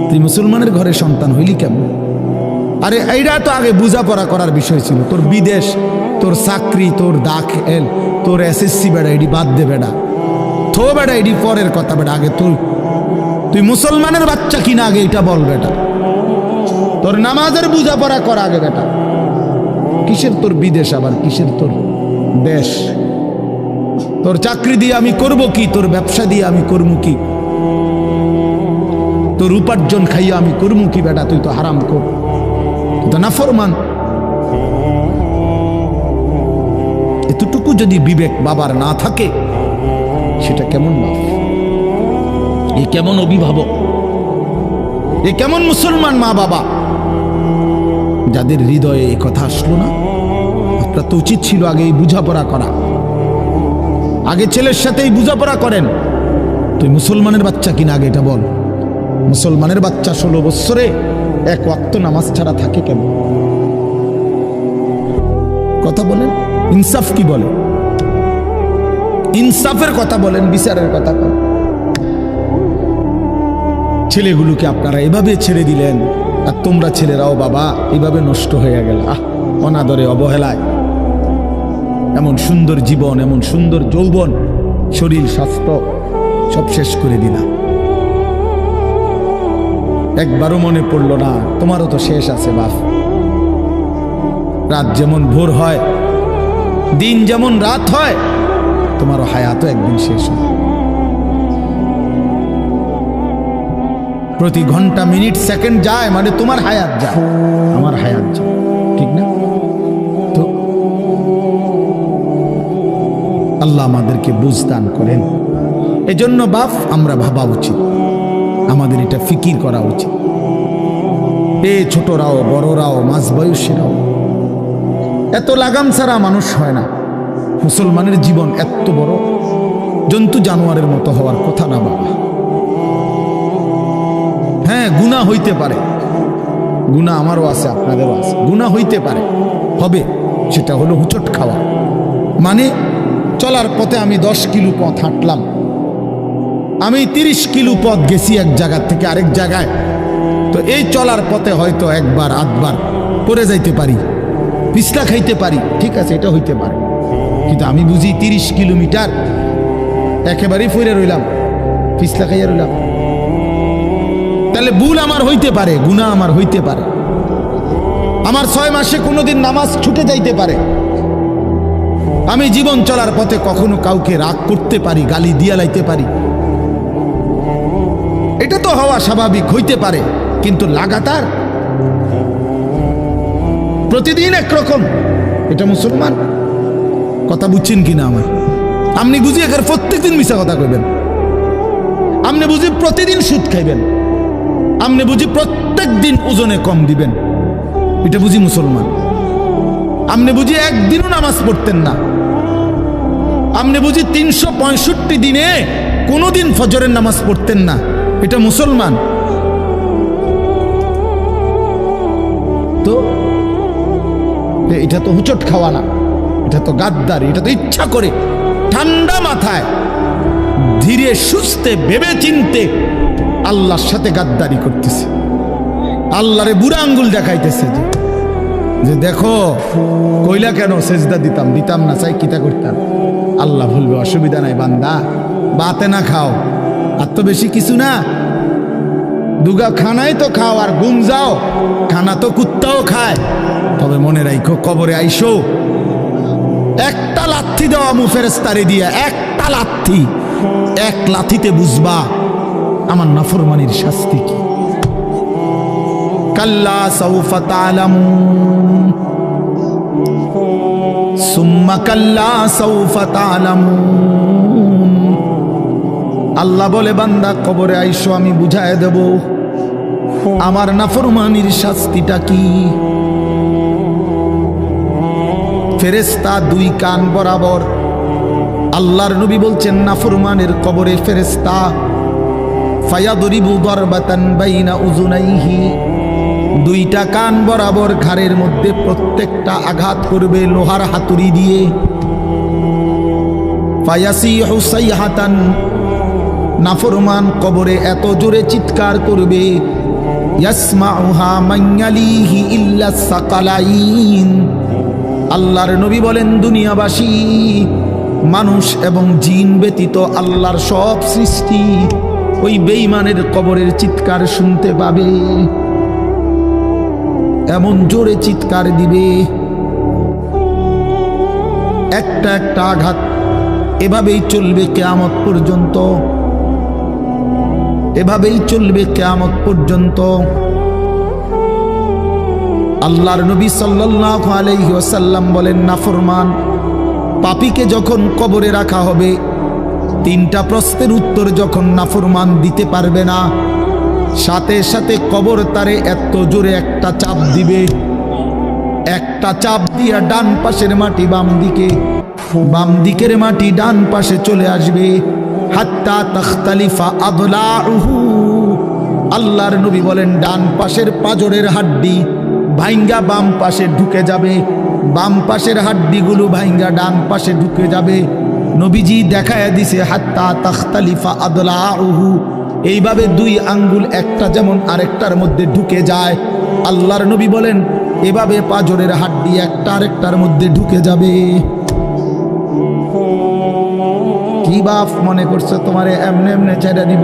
তুই মুসলমানের ঘরে সন্তান হইলি কেমন? আরে এইটা তো আগে বোঝাপড়া করার বিষয় ছিল। তোর বিদেশ, তোর চাকরি, তোর দাখিল, তোর এসএসসি বেড়া এডি বাদ দে বেড়া, থো বেড়া এডি পরের কথা বেড়া। আগে তুই মুসলমানের বাচ্চা কিনা আগে এটা বল বেটা। তোর নামাজের বোঝাপড়া কর আগে বেটা। কিসের তোর বিদেশ, আবার কিসের তোর দেশ? তোর চাকরি দিয়ে আমি করব কি? তোর ব্যবসা দিয়ে আমি করবো কি? তোর উপার্জন খাইয়া আমি করবো কি বেটা? তুই তো হারাম কর, তুই তো নাফরমান। এতটুকু যদি বিবেক বাবার না থাকে, সেটা কেমন বাপ? এ কেমন অভিভাবক? এ কেমন মুসলমান মা বাবা যাদের হৃদয়ে এই কথা আসলো না? আপনার তো উচিত ছিল আগে এই বুঝাপড়া করা। আগে ছেলের সাথেই বুঝাপড়া করেন। তুই মুসলমানের বাচ্চা কিনা আগে এটা বল। মুসলমানের বাচ্চা 16 বছরে এক ওয়াক্ত নামাজ ছাড়া থাকে কেন? কথা বলেন, ইনসাফ কি বলে? ইনসাফের কথা বলেন, বিচারের কথা বলেন। ছেলেগুলোকে আপনারা এভাবে ছেড়ে দিলেন, আর তোমরা ছেলেরাও বাবা এভাবে নষ্ট হয়ে গেল। অনাদরে, অবহেলায় এমন সুন্দর জীবন, এমন সুন্দর যৌবন, শরীর স্বাস্থ্য সব শেষ করে দিলাম। একবারও মনে পড়লো না তোমারও তো শেষ আছে বাপ। রাত যেমন ভোর হয়, দিন যেমন রাত হয়, তোমারও হায়াতও একদিন শেষ হয়। প্রতি ঘন্টা মিনিট সেকেন্ড যায় মানে তোমার হায়াত যায়, আমার হায়াত যায়, ঠিক না? তো আল্লাহ আমাদেরকে বুঝ দান করেন। এজন্য বাপ আমরা ভাবা উচিত, আমাদের এটা ফিকির করা উচিত। ছোটরাও বড়রাও মাঝ বয়সীরাও এত লাগাম ছাড়া মানুষ হয় না। মুসলমানের জীবন এত বড়, জন্তু জানোয়ারের মতো হওয়ার কথা না বাবা। হ্যাঁ, গুনাহ হইতে পারে, গুনাহ আমারও আছে, আপনাদেরও আছে, গুনাহ হইতে পারে, হবে। সেটা হলো হুচট খাওয়া। মানে চলার পথে আমি 10 কিলো পথ হাঁটলাম, আমি 30 কিলো পথ গেছি এক জায়গা থেকে আরেক জায়গায়। তো এই চলার পথে হয়তো একবার আধবার পড়ে যাইতে পারি, পিছলা খাইতে পারি, ঠিক আছে, এটা হইতে পারে। কিন্তু আমি বুঝি 30 কিলোমিটার একেবারেই ফিরে রইলাম, পিছলা খাইয়া রইলাম। তাহলে ভুল আমার হইতে পারে, গুনাহ আমার হইতে পারে। আমার 6 মাসে কোনোদিন নামাজ ছুটে যাইতে পারে। আমি জীবন চলার পথে কখনো কাউকে রাগ করতে পারি, গালি দিয়া লাইতে পারি। এটা তো হওয়া স্বাভাবিক, হইতে পারে। কিন্তু লাগাতার প্রতিদিন একরকম, এটা মুসলমান? কথা বুঝছেন কিনা আমার? আপনি বুঝি এখানে প্রত্যেকদিন মিশা কথা কইবেন, আপনি বুঝি প্রতিদিন সুদ খাইবেন, আপনি বুঝি প্রত্যেক দিন ওজনে কম দিবেন, এটা বুঝি মুসলমান? আপনি বুঝি একদিনও নামাজ পড়তেন না, আপনি বুঝি 365 দিনে কোনোদিন ফজরের নামাজ পড়তেন না, এটা মুসলমান? তো এটা তো হুচট খাওয়া না, এটা তো গাদ্দারি, এটা তো ইচ্ছা করে ঠান্ডা মাথায় ধীরে সুস্থে ভেবে চিনতে আল্লাহর সাথে গাদ্দারি করতেছে। আল্লাহরে বুড়া আঙ্গুল দেখাইতেছে যে দেখো কইলা কেন সেজদা দিতাম না, চাই কিতা করতাম। আল্লাহ বলবে অসুবিধা নাই বান্দা, বাতে না খাও, আর তো বেশি কিছু না, দুগা খানাই তো খাও আর ঘুম যাও, খানা তো কুত্তাও খায়। তবে মনে রাখো কবরে আইসো একটা লাথি দেওয়া ফেরেশতারে দিয়া, একটা লাথি, এক লাথিতে বুঝবা আমার নাফরমানির শাস্তি কি। কাল্লা সাউফা তা'লামুন সুম্মা কাল্লা সাউফা তা'লামুন। আল্লাহ বলে বান্দা কবরে আইসো, আমি বুঝায় দেব আমার নাফরমানির শাস্তিটা কি। ফেরেশতা দুই কান বরাবর, আল্লাহর নবী বলছেন নাফরমানের কবরে ফেরেশতা ফায়াদরিবু দারবাতান বাইনা উযুনাইহি, দুইটা কান বরাবর ঘাড়ের মধ্যে প্রত্যেকটা আঘাত করবে লোহার হাতুড়ি দিয়ে। ফায়াসিহু সাইহাতান, নাফরমান কবরে এত জোরে চিৎকার করবে ইয়াসমাউহা মান ইয়ালিহি ইল্লা সাকালাইন। আল্লাহর নবী বলেন দুনিয়াবাসী মানুষ এবং জিন ব্যতীত আল্লাহর সব সৃষ্টি ওই বেঈমানের কবরের চিৎকার শুনতে পাবে, এমন জোরে চিৎকার দিবে। একটা একটা আঘাত এভাবেই চলবে কিয়ামত পর্যন্ত, এভাবেই চলবে কিয়ামত পর্যন্ত। আল্লাহর নবী সাল্লাল্লাহু আলাইহি ওয়াসাল্লাম বলেন নাফরমান পাপীকে যখন কবরে রাখা হবে, তিনটা প্রশ্নের উত্তর যখন নাফরমান দিতে পারবে না, সাথে সাথে কবর তারে এত জোরে একটা চাপ দিবে, একটা চাপ দিয়া ডান পাশের মাটি বাম দিকে, বাম দিকের মাটি ডান পাশে চলে আসবে। হাত্তা তাখতালিফা আদলাউহু, আল্লাহর নবী বলেন ডান পাশের পাঁজরের হাড্ডি ভাইঙ্গা বাম পাশে ঢুকে যাবে, বাম পাশের হাড্ডিগুলো ভাইঙ্গা ডান পাশে ঢুকে যাবে। নবীজি দেখায়া দিছে হাত্তা তাখতালিফা আদলাউহু, এইভাবে দুই আঙ্গুল একটা যেমন আরেকটার মধ্যে ঢুকে যায়, আল্লাহর নবী বলেন এভাবে পাঁজরের হাড্ডি একটা আরেকটার মধ্যে ঢুকে যাবে। কি বাপ মনে করছো তোমারে এমনে এমনে ছেড়ে দিব?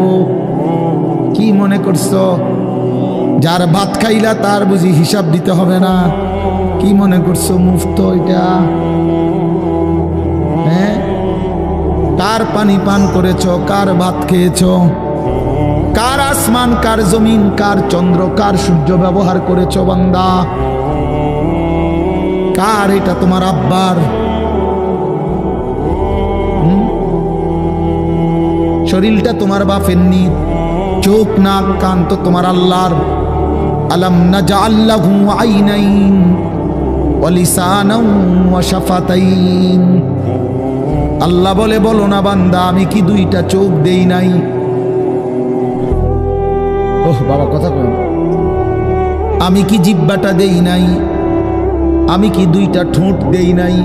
কি মনে করছো যার ভাত খাইলা তার বুঝি হিসাব দিতে হবে না? কি মনে করছো মুফত এটা? হ্যাঁ, কার পানি পান করেছো, কার ভাত খেয়েছো, কার আসমান, কার জমিন, কার চন্দ্র, কার সূর্য ব্যবহার করেছো বান্দা? কার এটা? তোমার আব্বার? শরীরটা তোমার বাপের নি, চোখ নাক কান তো তোমার আল্লাহর। আলাম নাজআল লাহু আইনাইন ওয়া লিসানান ওয়া শাফাতাইন। আল্লাহ বলে বলো না বান্দা আমি কি দুইটা চোখ দেই নাই? ওহ বাবা কথা কই, আমি কি জিহ্বাটা দেই নাই? আমি কি দুইটা ঠোঁট দেই নাই?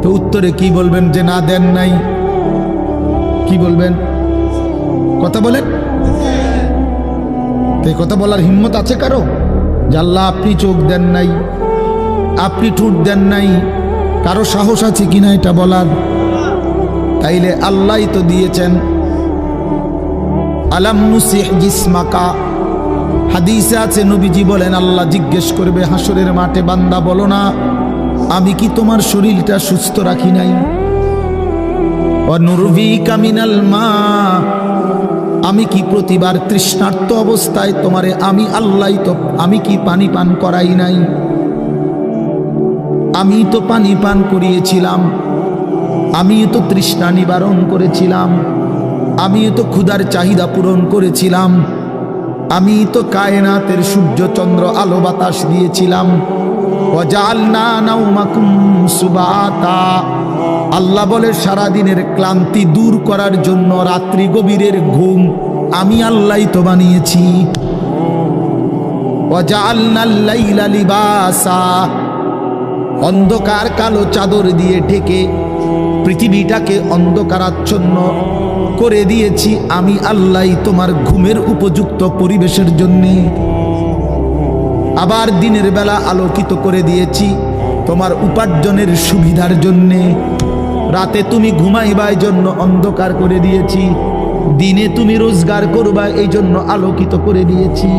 তো উত্তরে কি বলবেন যে না দেন নাই? কি বলবেন? কথা বলেন। এই কথা বলার হিম্মত আছে কারো যে আল্লাহ আপনি চোখ দেন নাই, আপনি ঠোঁট দেন নাই? কারো সাহস আছে কিনা এটা বলার? তাইলে আল্লাহই তো দিয়েছেন। আলাম নুসিহ জিসমাকা, হাদিসে আছে নবীজি বলেন আল্লাহ জিজ্ঞেস করবে হাসরের মাঠে বান্দা বলো না আমি কি তোমার শরীরটা সুস্থ রাখি নাই? ওয়া নুরভিকা মিনাল মা, আমি কি প্রতিবার তৃষ্ণার্ত অবস্থায় তোমারে আমি আল্লাহ তো আমি কি পানি পান করাই নাই? আমি তো পানি পান করিয়েছিলাম, আমি তো তৃষ্ণা নিবারণ করেছিলাম, আমি তো ক্ষুধার চাহিদা পূরণ করেছিলাম, আমি তো কায়নাতের সূর্য চন্দ্র আলো বাতাস দিয়েছিলাম। ওয়াজআলনা নাওমাকুম সুবাতা, আল্লাহ বলে সারাদিনের ক্লান্তি দূর করার জন্য রাত্রি গভীরের ঘুম আমি আল্লাহই তো বানিয়েছি। ওয়াজআলনাল লাইলা লিবাসা, অন্ধকার কালো চাদর দিয়ে ঢেকে পৃথিবীটাকে অন্ধকারাচ্ছন্ন করে দিয়েছি আমি আল্লাহই তোমার ঘুমের উপযুক্ত পরিবেশের জন্যে। আবার দিনের বেলা আলোকিত করে দিয়েছি তোমার উপার্জনের সুবিধার জন্যে। রাতে তুমি ঘুমাইবার জন্য অন্ধকার করে দিয়েছি। দিনে তুমি রোজগার করবা এই জন্য আলোকিত করে দিয়েছি।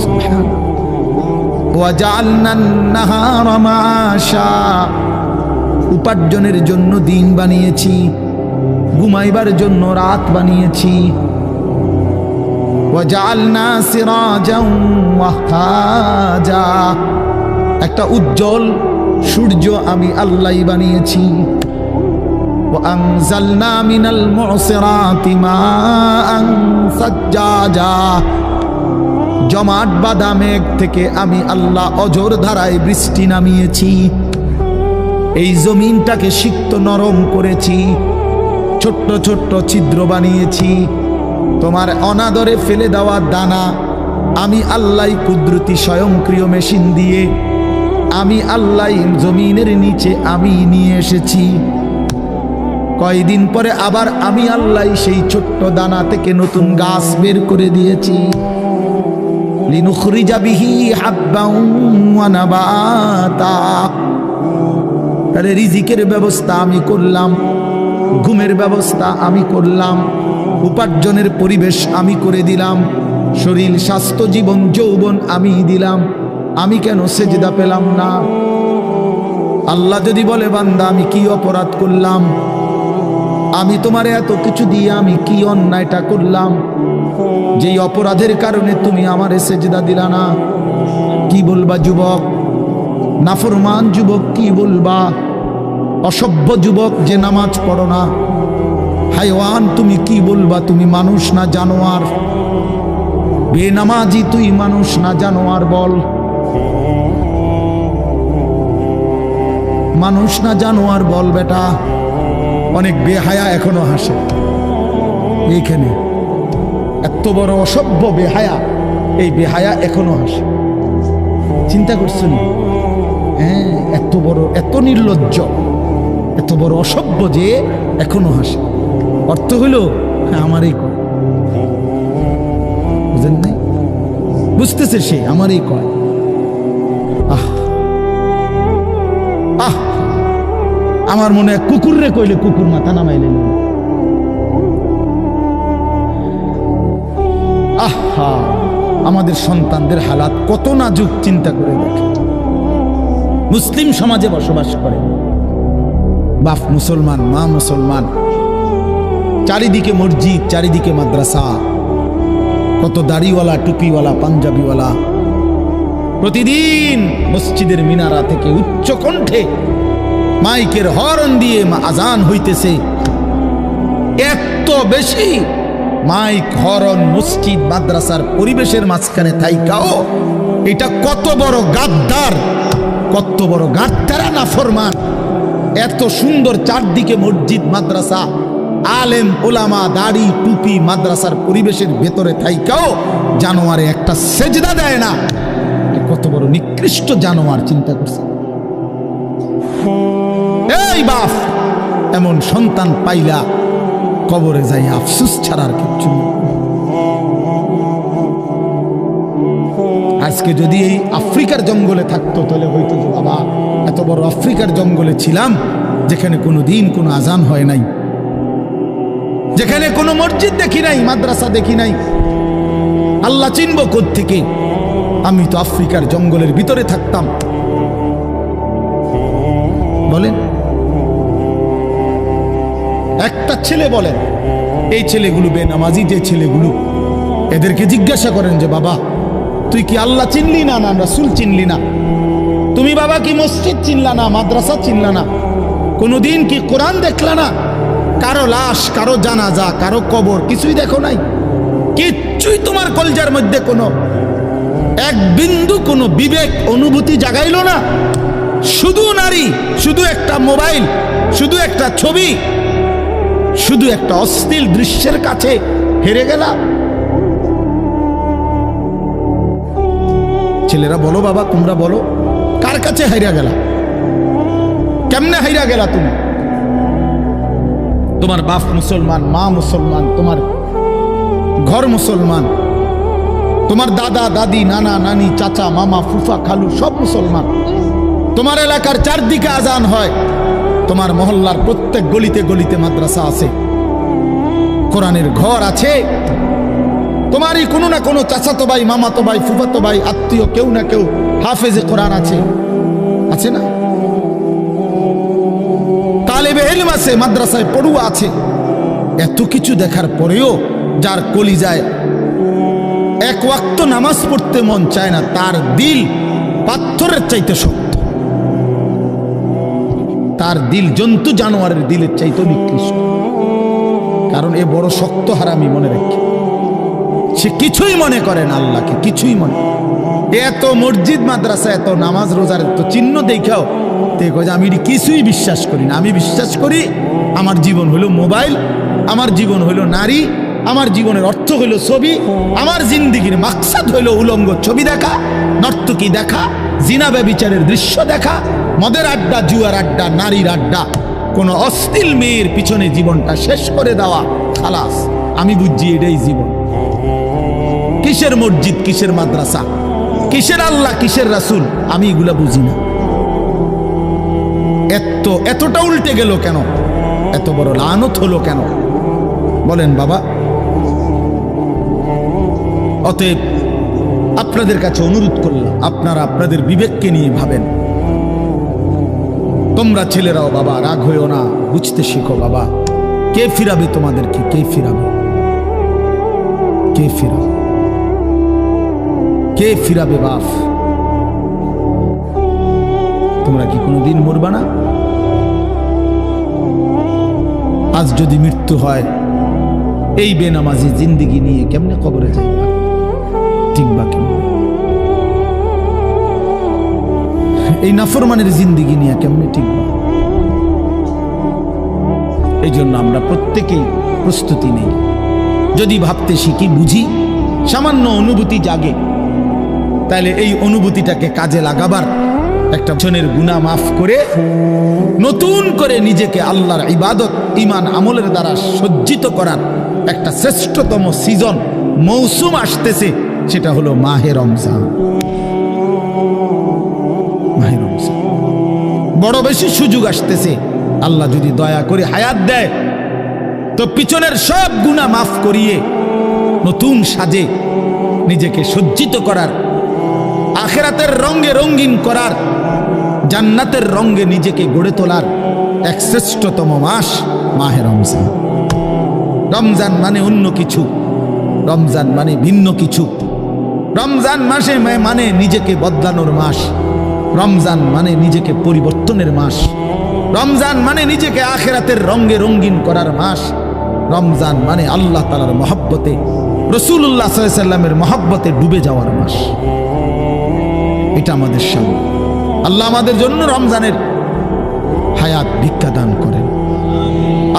সুবহানাল্লাহ। ওয়াজআলনান নাহারা মাআশা, উপার্জনের জন্য দিন বানিয়েছি, ঘুমাইবার জন্য রাত বানিয়েছি। ওয়াজআলনা সিরাজাও ওয়াহাজা, একটা উজ্জ্বল সূর্য আমি আল্লাহই বানিয়েছি। وأنزلنا من المعصرات ماء ثجاجا, জমাট বাঁধা মেঘ থেকে আমি আল্লাহ অঝোর ধারায় বৃষ্টি নামিয়েছি। এই জমিনটাকে সিক্ত নরম করেছি, ছোট্ট ছোট্ট ছিদ্র বানিয়েছি। তোমার অনাদরে ফেলে দেওয়া দানা আমি আল্লাহ কুদরতি স্বয়ংক্রিয় মেশিন দিয়ে আমি আল্লাহ জমিনের নিচে আমি নিয়ে এসেছি। কয়দিন পরে আবার আমি আল্লাহ সেই ছোট্ট দানা থেকে নতুন গাছ বের করে দিয়েছি। লিনুখরিজা বিহি হাব্বাও ওয়া নাবাতা, তাহলে রিজিকের ব্যবস্থা আমি করলাম, ঘুমের ব্যবস্থা আমি করলাম, উপার্জনের পরিবেশ আমি করে দিলাম, শরীর স্বাস্থ্য জীবন যৌবন আমি দিলাম। আমি কেন সেজদা পেলাম না? আল্লাহ যদি বলে বান্দা আমি কি অপরাধ করলাম, আমি তোমারে এত কিছু দিয়ে আমি কি অন্যায়টা করলাম যেই অপরাধের কারণে তুমি আমারে সেজদা দিলা না? কি বলবা যুবক? নাফরমান যুবক কি বলবা? অসভ্য যুবক যে নামাজ পড়ো না, হাইওয়ান তুমি কি বলবা? তুমি মানুষ না জানোয়ার? বেনামাজি তুই মানুষ না জানোয়ার? বল, মানুষ না জানোয়ার? বল বেটা। অনেক বেহায়া এখনো হাসে এইখানে, এত বড় অসভ্য বেহায়া, এই বেহায়া এখনো হাসে। চিন্তা করছেন? হ্যাঁ, এত বড়, এত নির্লজ্জ, এত বড় অসভ্য যে এখনো হাসে। অর্থ হইল আমারই কয়, বুঝেন নাই? বুঝতেছে সে আমারই কয়। আহ আহ, আমার মনে হয় কুকুর রে কইলে কুকুর মাথা নামাইলে। আহা, আমাদের সন্তানদের হালাত কত নাজুক, চিন্তা করে দেখে। মুসলিম সমাজে বসবাস করে, বাপ মুসলমান, মা মুসলমান, চারিদিকে মসজিদ, চারিদিকে মাদ্রাসা, কত দাড়িওয়ালা, টুপিওয়ালা, পাঞ্জাবিওয়ালা। প্রতিদিন মসজিদের মিনারা থেকে উচ্চ কণ্ঠে মাইকের হর্ন দিয়ে আজান হইতেছে। এত বেশি মাইক, হর্ন, মসজিদ, মাদ্রাসার পরিবেশের মাঝখানে থাইকাও এটা কত বড় গাদ্দার, কত বড় গাদ্দারা নাফরমান। এত সুন্দর চারদিকে মসজিদ, মাদ্রাসা, আলেম ওলামা, দাড়ি, টুপি, মাদ্রাসার পরিবেশের ভেতরে থাইকাও জানোয়ারে একটা সেজদা দেয় না। কত বড় নিকৃষ্ট জানোয়ার, চিন্তা করছে? এই বাপ, এমন সন্তান পাইলা কবরে যাই আফসোস ছাড়ার কিচ্ছু নেই। আজকে যদি এই আফ্রিকার জঙ্গলে থাকতো তাহলে হয়তো যে বাবা এত বড় আফ্রিকার জঙ্গলে ছিলাম যেখানে কোনো দিন কোনো আজান হয় নাই, যেখানে কোনো মসজিদ দেখি নাই, মাদ্রাসা দেখি নাই, আল্লাহ চিনব কোত্থেকে? আমি তো আফ্রিকার জঙ্গলের ভিতরে থাকতাম। বলেন, একটা ছেলে বলেন, এই ছেলেগুলো বেনামাজি যে ছেলেগুলো, এদেরকে জিজ্ঞাসা করেন যে বাবা তুই কি আল্লাহ চিনলি না, না রাসূল চিনলি না? তুমি বাবা কি মসজিদ চিনলা না, মাদ্রাসা চিনলা না? কোনোদিন কি কোরআন দেখলা না? কারো লাশ, কারো জানাজা, কারো কবর কিছুই দেখো নাই? কিচ্ছুই তোমার কলজার মধ্যে কোনো এক বিন্দু কোনো বিবেক অনুভূতি জাগাইলো না? শুধু নারী, শুধু একটা মোবাইল, শুধু একটা ছবি, শুধু একটা অশ্লীল দৃশ্যের কাছে হেরে গেলা। ছেলেরা বলো বাবা, তোমরা বলো, কার কাছে হাইরা গেলা? কেমনে হাইরা গেলা তুমি? তোমার বাপ মুসলমান, মা মুসলমান, তোমার ঘর মুসলমান, তোমার দাদা দাদি, নানা নানি, চাচা মামা, ফুফা খালু সব মুসলমান। তোমার এলাকার চারদিকে আজান হয়, তোমার মহল্লার প্রত্যেক গলিতে গলিতে মাদ্রাসা আছে, কোরআনের ঘর আছে, তোমারই কোনো না কোনো চাচাতো ভাই, মামাতো ভাই, ফুফাতো ভাই, আত্মীয় কেউ না কেউ হাফেজে কোরআন আছে, আছে না? তালেবে ইলম আছে, মাদ্রাসায় পড়ুয়া আছে। এত কিছু দেখার পরেও যার কলিজায় এক ওয়াক্ত নামাজ পড়তে মন চায় না, তার দিল পাথরের চাইতে শক্ত, তার দিল জন্তু জানোয়ারের দিলের চাইতে নিকৃষ্ট। কারণ এ বড় শক্ত হারামি, মনে রাখি। সে কিছুই মনে করে না আল্লাহকে, কিছুই মনে। এত মসজিদ মাদ্রাসা, এত নামাজ রোজার এত চিহ্ন দেখাও আমি কিছুই বিশ্বাস করি না। আমি বিশ্বাস করি আমার জীবন হলো মোবাইল, আমার জীবন হলো নারী, আমার জীবনের অর্থ হলো ছবি, আমার জিন্দিগির মাকসাদ হলো উলঙ্গ ছবি দেখা, নর্তকী দেখা, জিনা ব্যভিচারের দৃশ্য দেখা, মদের আড্ডা, জুয়ার আড্ডা, নারীর আড্ডা, কোনো অশ্লীল মেয়ের পিছনে জীবনটা শেষ করে দেওয়া। খালাস, আমি বুঝছি এটাই জীবন। কিসের মসজিদ, কিসের মাদ্রাসা, কিসের আল্লাহ, কিসের রাসূল, আমি এগুলা বুঝি না। এতটা উল্টে গেল কেন? এত বড় লানত হলো কেন বলেন বাবা? অতএব আপনাদের কাছে অনুরোধ করলাম, আপনারা আপনাদের বিবেককে নিয়ে ভাবেন। তোমরা ছেলেরাও বাবা রাগ হইও না, বুঝতে শিখো বাবা। কে ফিরাবে তোমাদেরকে? কে ফিরাবে? কে ফিরাবে? কে ফিরাবে বাপ? তোমরা কি কোনোদিন মরবা না? আজ যদি মৃত্যু হয়, এই বেনামাজি জিন্দিগি নিয়ে কেমনে কবরে যাইবা? টিকবা কেমনে? এই নাফরমানের জিন্দিগি নিয়ে কেমনে টিকবা? এই জন্য আমরা প্রত্যেকেই প্রস্তুতি নেই। যদি ভাবতে শিখি, বুঝি, সামান্য অনুভূতি জাগে, তাহলে এই অনুভূতিটাকে কাজে লাগাবার, একটা জনের গুনাহ মাফ করে নতুন করে নিজেকে আল্লাহর ইবাদত, ঈমান, আমলের দ্বারা সজ্জিত করার একটা শ্রেষ্ঠতম সিজন, মৌসুম আসতেছে, সেটা হলো মাহে রমজান। মাহে রমজান বড় বেশি সুযোগ আসতেছে। আল্লাহ যদি দয়া করে হায়াত দেয়, তো পিছনের সব গুনাহ মাফ করিয়ে নতুন সাজে নিজেকে সজ্জিত করার, আখিরাতের রঙে রঙিন করার, জান্নাতের রঙে নিজেকে গড়ে তোলার এক শ্রেষ্ঠতম মাস মাহে রমজান। রমজান মানে অন্য কিছু, রমজান মানে ভিন্ন কিছু। রমজান মাসে মানে নিজেকে বদলানোর মাস, রমজান মানে নিজেকে পরিবর্তনের মাস, রমজান মানে নিজেকে আখিরাতের রঙে রঙিন করার মাস, রমজান মানে আল্লাহ তাআলার মহব্বতে, রাসূলুল্লাহ সাল্লাল্লাহু আলাইহি ওয়াসাল্লামের মহব্বতে ডুবে যাওয়ার মাস। এটা আমাদের সামনে। আল্লাহ আমাদের জন্য রমজানের হায়াত ভিক্ষা দান করেন।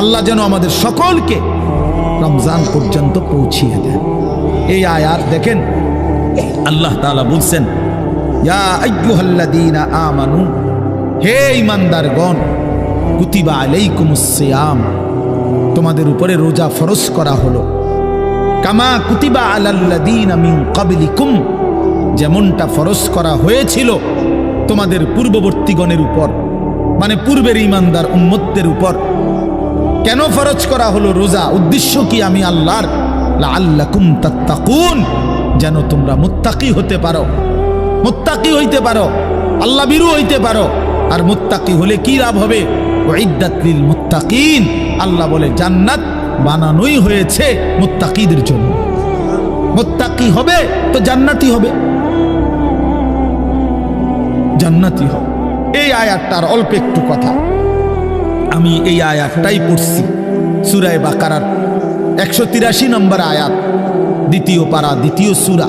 আল্লাহ যেন আমাদের সকলকে রমজান পর্যন্ত পৌঁছিয়ে দেন। এই আয়াত দেখেন, আল্লাহ তাআলা বলছেন, ইয়া আইয়ুহাল্লাযীনা আমানু, হে ঈমানদারগণ, কুতিবা আলাইকুমুস সিয়াম, তোমাদের উপরে রোজা ফরজ করা হলো, কামা কুতিবা আলাল্লাযীনা মিন ক্বাবলিকুম, যেমনটা ফরজ করা হয়েছিল তোমাদের পূর্ববর্তীগণের উপর, মানে পূর্বের ঈমানদার উম্মতদের উপর। কেন ফরজ করা হলো রোজা? উদ্দেশ্য কি? আমি আল্লাহর, লাআল্লাকুম তাত্তাকুন, যেন তোমরা মুত্তাকি হতে পারো, মুত্তাকি হইতে পারো, আল্লাহ ভীরু হইতে পারো। আর মুত্তাকি হলে কি লাভ হবে? উইদ্দাত লিল মুত্তাকিন, আল্লাহ বলে জান্নাত বানানোই হয়েছে মুত্তাকিদের জন্য। মুত্তাকি হবে তো জান্নাতি হবে, জান্নাতি হবে। এই আয়াতটার অল্প একটু কথা, আমি এই আয়াতটাই পড়ছি সূরা বাকারার 183 নম্বর আয়াত, দ্বিতীয় পারা, দ্বিতীয় সূরা।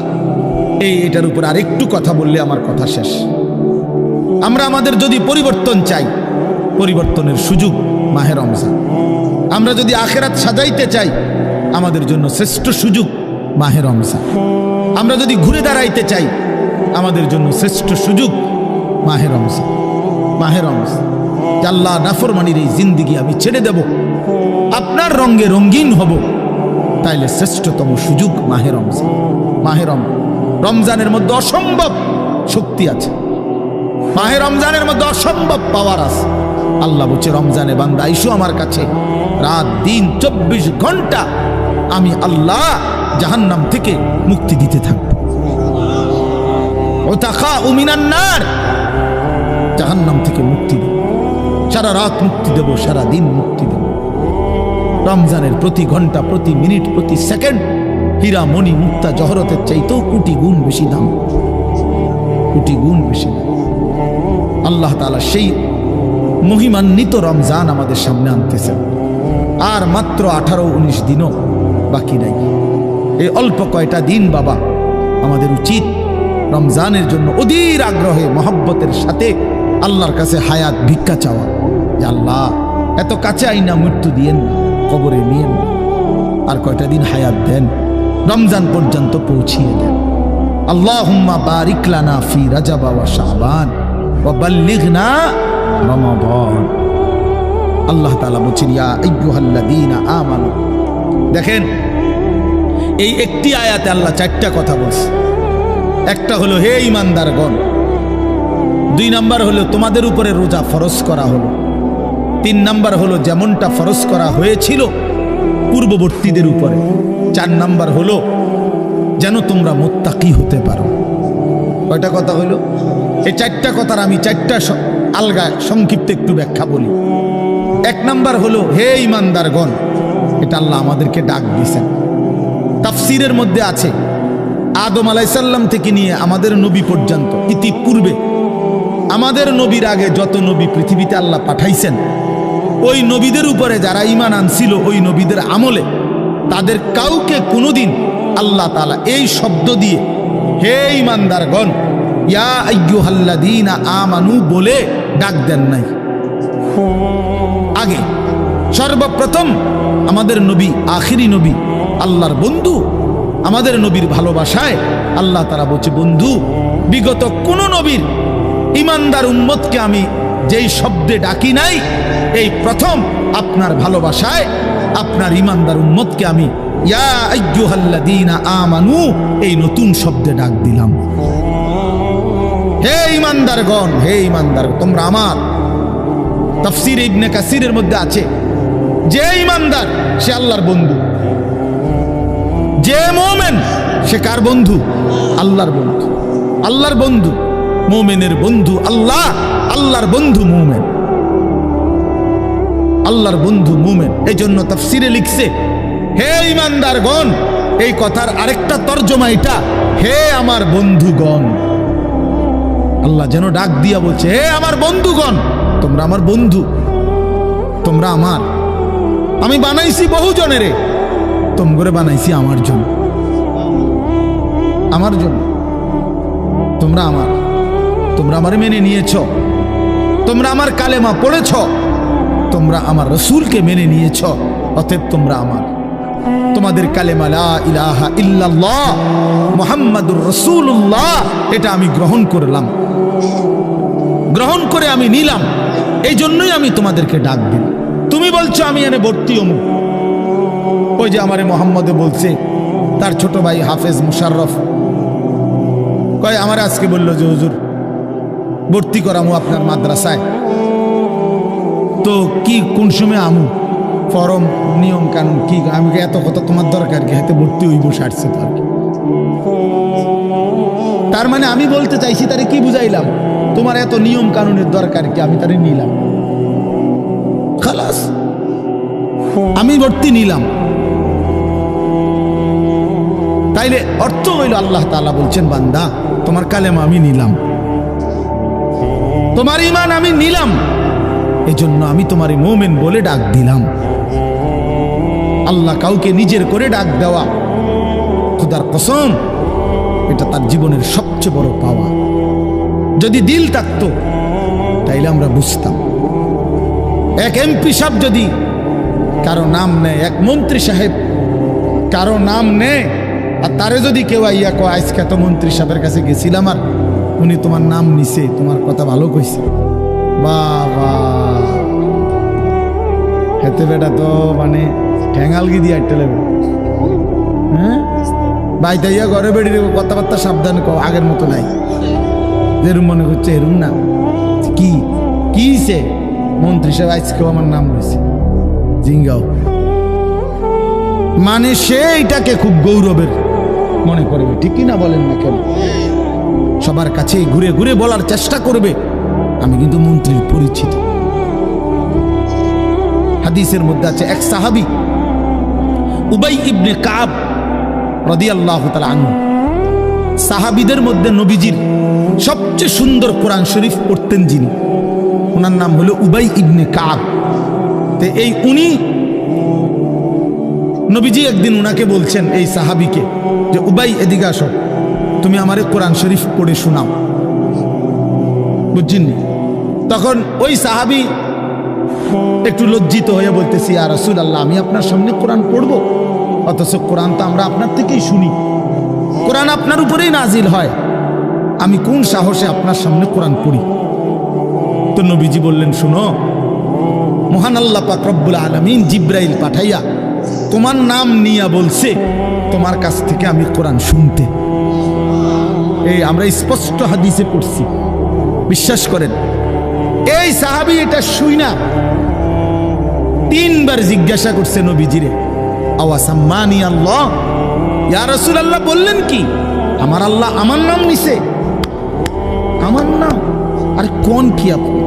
এটার উপর আর একটু কথা বললে আমার কথা শেষ। আমরা আমাদের যদি পরিবর্তন চাই, পরিবর্তনের সুযোগ মাহে রমজান। আমরা যদি আখিরাত সাজাইতে চাই, আমাদের জন্য শ্রেষ্ঠ সুযোগ মাহে রমজান। আমরা যদি ঘুরে দাঁড়াইতে চাই, আমাদের জন্য শ্রেষ্ঠ সুযোগ মাহে রমজান। মাহে রমজান, আল্লাহ নাফরমানির এই জিন্দিগি আমি ছেড়ে দেব, আপনার রঙে রঙিন হব, তাইলে শ্রেষ্ঠতম সুযোগ মাহে রমজান। মাহে রমজানের মধ্যে অসম্ভব শক্তি আছে, মাহে রমজানের মধ্যে অসম্ভব পাওয়ার আছে। আল্লাহ বলছে রমজানে বান্দা আইসো আমার কাছে, রাত দিন 24 ঘন্টা আমি আল্লাহ জাহান্নাম থেকে মুক্তি দিতে থাকব। ওতাকাউ মিনান নার, জাহান্নাম থেকে মুক্তি দেব, সারা রাত মুক্তি দেব, সারা দিন মুক্তি দেব। রমজানের প্রতি ঘন্টা, প্রতি মিনিট, প্রতি সেকেন্ড হীরা মণি মুক্তা জহরতের চাইতেও কোটি গুণ বেশি দাম, কোটি গুণ বেশি দাম। আল্লাহ তাআলা সেই মহিমান্বিত রমজান আমাদের সামনে আনতেছেন। আর মাত্র 18-19 দিনও বাকি নাই। এই অল্প কয়টা দিন বাবা আমাদের উচিত রমজানের জন্য অধীর আগ্রহে মহব্বতের সাথে আল্লাহর কাছে হায়াত ভিক্ষা চাওয়া, যে আল্লাহ এত কাছে আইনা মৃত্যু দিয়েন না, কবরে নিয়েন না, আর কয়টা দিন হায়াত দেন, রমজান পর্যন্ত পৌঁছিয়ে দেন। আল্লাহুম্মা বারিক লানা ফি রাজাব ওয়া শাবান ওয়া বাল্লিগনা রমাদান। আল্লাহ তাআলা বলেন ইয়া আইয়ুহাল্লাযীনা আমানু। দেখেন এই একটি আয়াতে আল্লাহ 4টা কথা বলছে। একটা হলো হে ঈমানদারগণ, 2 নাম্বার হলো তোমাদের উপরে রোজা ফরজ করা হলো, 3 নাম্বার হলো যেমনটা ফরজ করা হয়েছিল পূর্ববর্তীদের উপরে, 4 নাম্বার হলো যেন তোমরা মুত্তাকি হতে পারো। কয়টা কথা হলো? এই 4টা কথার আমি 4টা আলগা সংক্ষিপ্ত একটু ব্যাখ্যা বলি। 1 নাম্বার হলো হে ঈমানদারগণ, এটা আল্লাহ আমাদেরকে ডাক দিয়েছেন। তাফসীরের মধ্যে আছে আদম আলাইহিস সালাম থেকে নিয়ে আমাদের নবী পর্যন্ত, ইতিপূর্বে আমাদের নবীর আগে যত নবী পৃথিবীতে আল্লাহ পাঠাইছেন, ওই নবীদের উপরে যারা ঈমান আনছিল ওই নবীদের আমলে, তাদের কাউকে কোনোদিন আল্লাহ তাআলা এই শব্দ দিয়ে হে ঈমানদারগণ ইয়া আইয়ুহাল্লাযীনা আমানু বলে ডাক দেন নাই। আগে সর্বপ্রথম আমাদের নবী, আখিরি নবী, আল্লাহর বন্ধু, আমাদের নবীর ভালোবাসায় আল্লাহ তাআলা বলছে বন্ধু, বিগত কোন নবীর ঈমানদার উম্মতকে আমি যেই শব্দে ডাকি নাই, এই প্রথম আপনার ভালোবাসায় আপনার ঈমানদার উম্মতকে আমি ইয়া আইয়ুহাল্লাযীনা আমানু এই নতুন শব্দে ডাক দিলাম। হে ঈমানদারগণ, হে ঈমানদার তোমরা আমার। তাফসীর ইবনে কাসিরের মধ্যে আছে যে ঈমানদার সে আল্লাহর বন্ধু, যে মুমিন সে কার বন্ধু? আল্লাহর বন্ধু। আল্লাহর বন্ধু, মুমিনের বন্ধু আল্লাহ, আল্লাহর বন্ধু মুমিন, আল্লাহর বন্ধু মুমিন। এই জন্য তাফসীরে লিখছে হে ঈমানদারগণ, এই কথার আরেকটা তর্জমা এটা, হে আমার বন্ধুগণ। আল্লাহ যেন ডাক দিয়া বলছে হে আমার বন্ধুগণ, তোমরা আমার বন্ধু, তোমরা আমার। আমি বানাইছি বহু জনেরে, তোমরা বানাইছি আমার জন্য, আমার জন্য। তোমরা আমার, তোমরা আমারে মেনে নিয়েছ, তোমরা আমার কালেমা পড়েছ, তোমরা আমার রাসূলকে মেনে নিয়েছ, অতএব তোমরা আমার। তোমাদের কালেমা লা ইলাহা ইল্লাল্লাহ মুহাম্মাদুর রাসূলুল্লাহ এটা আমি গ্রহণ করলাম, গ্রহণ করে আমি নিলাম, এই জন্যই আমি তোমাদেরকে ডাক দিই। তুমি বলছো আমি এনে ভর্তি হমু, ওই যে আমারে মোহাম্মদে বলছে তার ছোট ভাই হাফেজ মুশাররফ কয় আমার আজকে বললো যে হুজুর ভর্তি করামু আপনার মাদ্রাসায়, তো কি কোন সময় আমু, ফরম নিয়ম কানুন কি? আমি এত কথা তোমার দরকার কি, হাতে ভর্তি হইব সারছে তো আর কি। তার মানে আমি বলতে চাইছি তারে কি বুঝাইলাম, তোমার এত নিয়ম কানুনের দরকার কি, আমি তারে নিলাম, খালাস আমি ভর্তি নিলাম। তাইলে অর্থ হইল আল্লাহ তাআলা বলছেন বান্দা তোমার কালেমা আমি নিলাম, তোমার ঈমান আমি নিলাম, এজন্য আমি তোমার মুমিন বলে ডাক দিলাম। আল্লাহ কাউকে নিজের করে ডাক দেওয়া, খোদার কসম এটা তার জীবনের সবচেয়ে বড় পাওয়া। যদি দিল থাকতো তাইলে আমরা বুঝতাম। এক এমপি সাহেব যদি কারো নাম নেয়, এক মন্ত্রী সাহেব কারো নাম নেয়, আর তারে যদি কেউ আইয়া কয় আজকে তো মন্ত্রী সাহেবের কাছে গেছিলাম আর উনি তোমার নাম নিছে, তোমার কথা ভালো কইছে, বাবা হেতে বেটা তো মানে ঠ্যাঙালগি দিয়ে আটতে লাগবে। হ্যাঁ বাইতে ইয়া ঘরে বেড়ে কথাবার্তা সাবধান কও, আগের মতো নাই, যেরুম মনে করছে এরুম না। কি কিছে মন্ত্রী সাহেব আজকেও আমার নাম রয়েছে জিঙ্গাও, মানে সে এটাকে খুব গৌরবের মনে করবে, ঠিক কি না বলেন না কেন? সবার কাছে ঘুরে ঘুরে বলার চেষ্টা করবে আমি কিন্তু মন্ত্রীর পরিচিত। হাদিসের মধ্যে আছে এক সাহাবী উবাই ইবনে কাব রাদিয়াল্লাহু তাআলা আনহু, সাহাবীদের মধ্যে নবীজির সবচেয়ে সুন্দর কোরআন শরীফ পড়তেন যিনি, ওনার নাম হলো উবাই ইবনে কাব। তো এই উনি নবীজি একদিন উনাকে বলছেন এই সাহাবীকে যে উবাই এদিকে আসো, তুমি আমারে কোরআন শরীফ পড়ে শোনাও, বুঝছেন? তখন ওই সাহাবী একটু লজ্জিত হয়ে বলতেছি, ইয়া রাসূলুল্লাহ আমি আপনার সামনে কোরআন পড়বো, অথচ কোরআন তো আমরা আপনার থেকেই শুনি, কোরআন আপনার উপরেই নাজিল হয়, আমি কোন সাহসে আপনার সামনে কোরআন পড়ি? তো নবীজি বললেন, শুনো, মহান আল্লাহ পাক রব্বুল আলামিন জিব্রাইল পাঠাইয়া তোমার নাম নিয়া বলছে তোমার কাছ থেকে আমি কোরআন শুনতে। এই আমরা স্পষ্ট হাদিসে পড়ছি, বিশ্বাস করেন। এই সাহাবী এটা শুই না 3 বার জিজ্ঞাসা করছে নবীজিরে, আওয়াসাম্মানি আল্লাহ, ইয়া রাসূলুল্লাহ বললেন কি আমার আল্লাহ আমার নাম নিছে? আমার নাম? আরে কোন কি আপনি?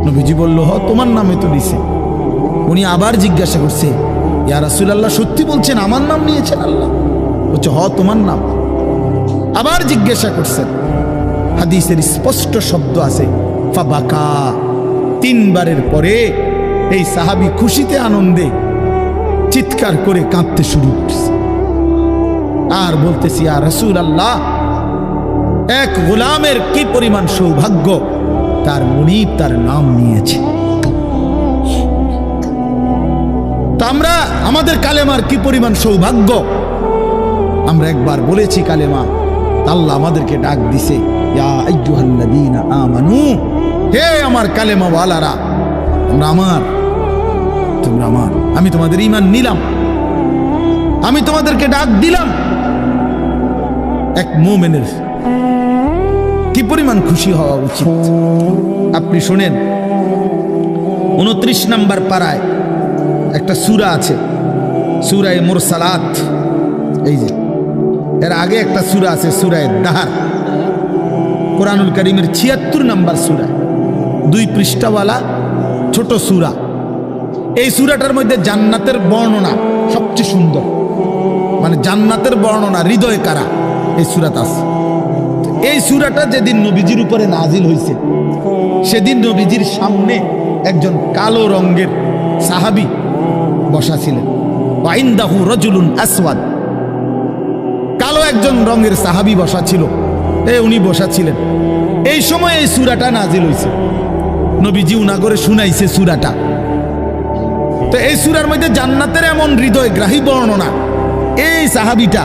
নবীজি বলল, হ তোমার নামে তো নিছে। উনি আবার জিজ্ঞাসা করছে, ইয়া রাসূলুল্লাহ সত্যি বলছেন আমার নাম নিয়েছেন আল্লাহ? বলছে, হ তোমার নাম। আবার জিজ্ঞাসা করছেন, হাদিসের স্পষ্ট শব্দ আছে ফাবাকা। 3 বারের পরে এই সাহাবী খুশিতে আনন্দে চিৎকার করে কাঁদতে শুরু করছে আর বলতেছি, ইয়া রাসূলুল্লাহ এক গোলামের কি পরিমাণ সৌভাগ্য, তার মুনিব তার নাম নিয়েছে। তা আমরা আমাদের কালেমার কি পরিমাণ সৌভাগ্য, আমরা একবার বলেছি কালেমা, আল্লাহ আমাদেরকে ডাক দিছে, ইয়া আইয়ুহাল্লাযীনা আমানু, হে আমার কালেমা ওয়ালারা, তোমরা আমার, তোমরা আমার, আমি তোমাদের ঈমান নিলাম, আমি তোমাদেরকে ডাক দিলাম। এক মুমিনের কি পরিমাণ খুশি হওয়া উচিত আপনি শোনেন। 29 নম্বর পারায় একটা সূরা আছে, সূরা মুরসালাত। এই যে এর আগে একটা সূরা আছে সূরা দাহার, কোরআনুল কারীমের 76 নম্বর সূরা, 2 পৃষ্ঠাওয়ালা ছোট সূরা। এই সূরাটার মধ্যে জান্নাতের বর্ণনা সবচেয়ে সুন্দর, মানে জান্নাতের বর্ণনা হৃদয় কারা এই সূরাতে আছে। এই সূরাটা যেদিন নবীজির উপরে নাজিল হয়েছে সেদিন নবীজির সামনে একজন কালো রঙের সাহাবী বসা ছিলেন, ওয়াইন্দাহু রাজুলুন আসওয়াদ, কালো একজন রঙের সাহাবী বসা ছিল, উনি বসা ছিলেন। এই সময় এই সূরাটা নাজিল হয়েছে, নবীজি উনাগরে শুনাইছে সূরাটা। তো এই সূরার মধ্যে জান্নাতের এমন হৃদয়গ্রাহী বর্ণনা, এই সাহাবীটা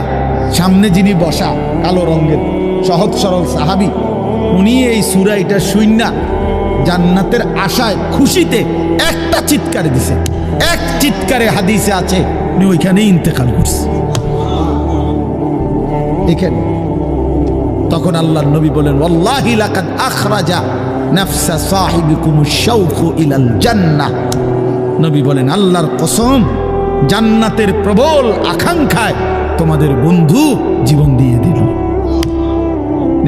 সামনে যিনি বসা কালো রঙের সহজ সরল সাহাবী, উনি এই সূরা এটা শুইনা জান্নাতের আশায় খুশিতে একটা চিৎকার দিছে, এক চিৎকারে হাদিসে আছে উনি ওইখানেই ইন্তেকাল করছে। এখানে তখন আল্লাহর নবী বলেন, ওয়াল্লাহি লাকাদ আখরাজা নাফসা সাহিবিকুমুশ শাওকু ইলাল জান্নাহ। নবী বলেন, আল্লাহর কসম, জান্নাতের প্রবল আকাঙ্ক্ষায় তোমাদের বন্ধু জীবন দিয়ে দিল।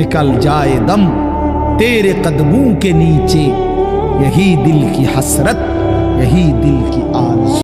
निकल जाए दम तेरे कदमों के नीचे, यही दिल की हसरत, यही दिल की आरज़ू।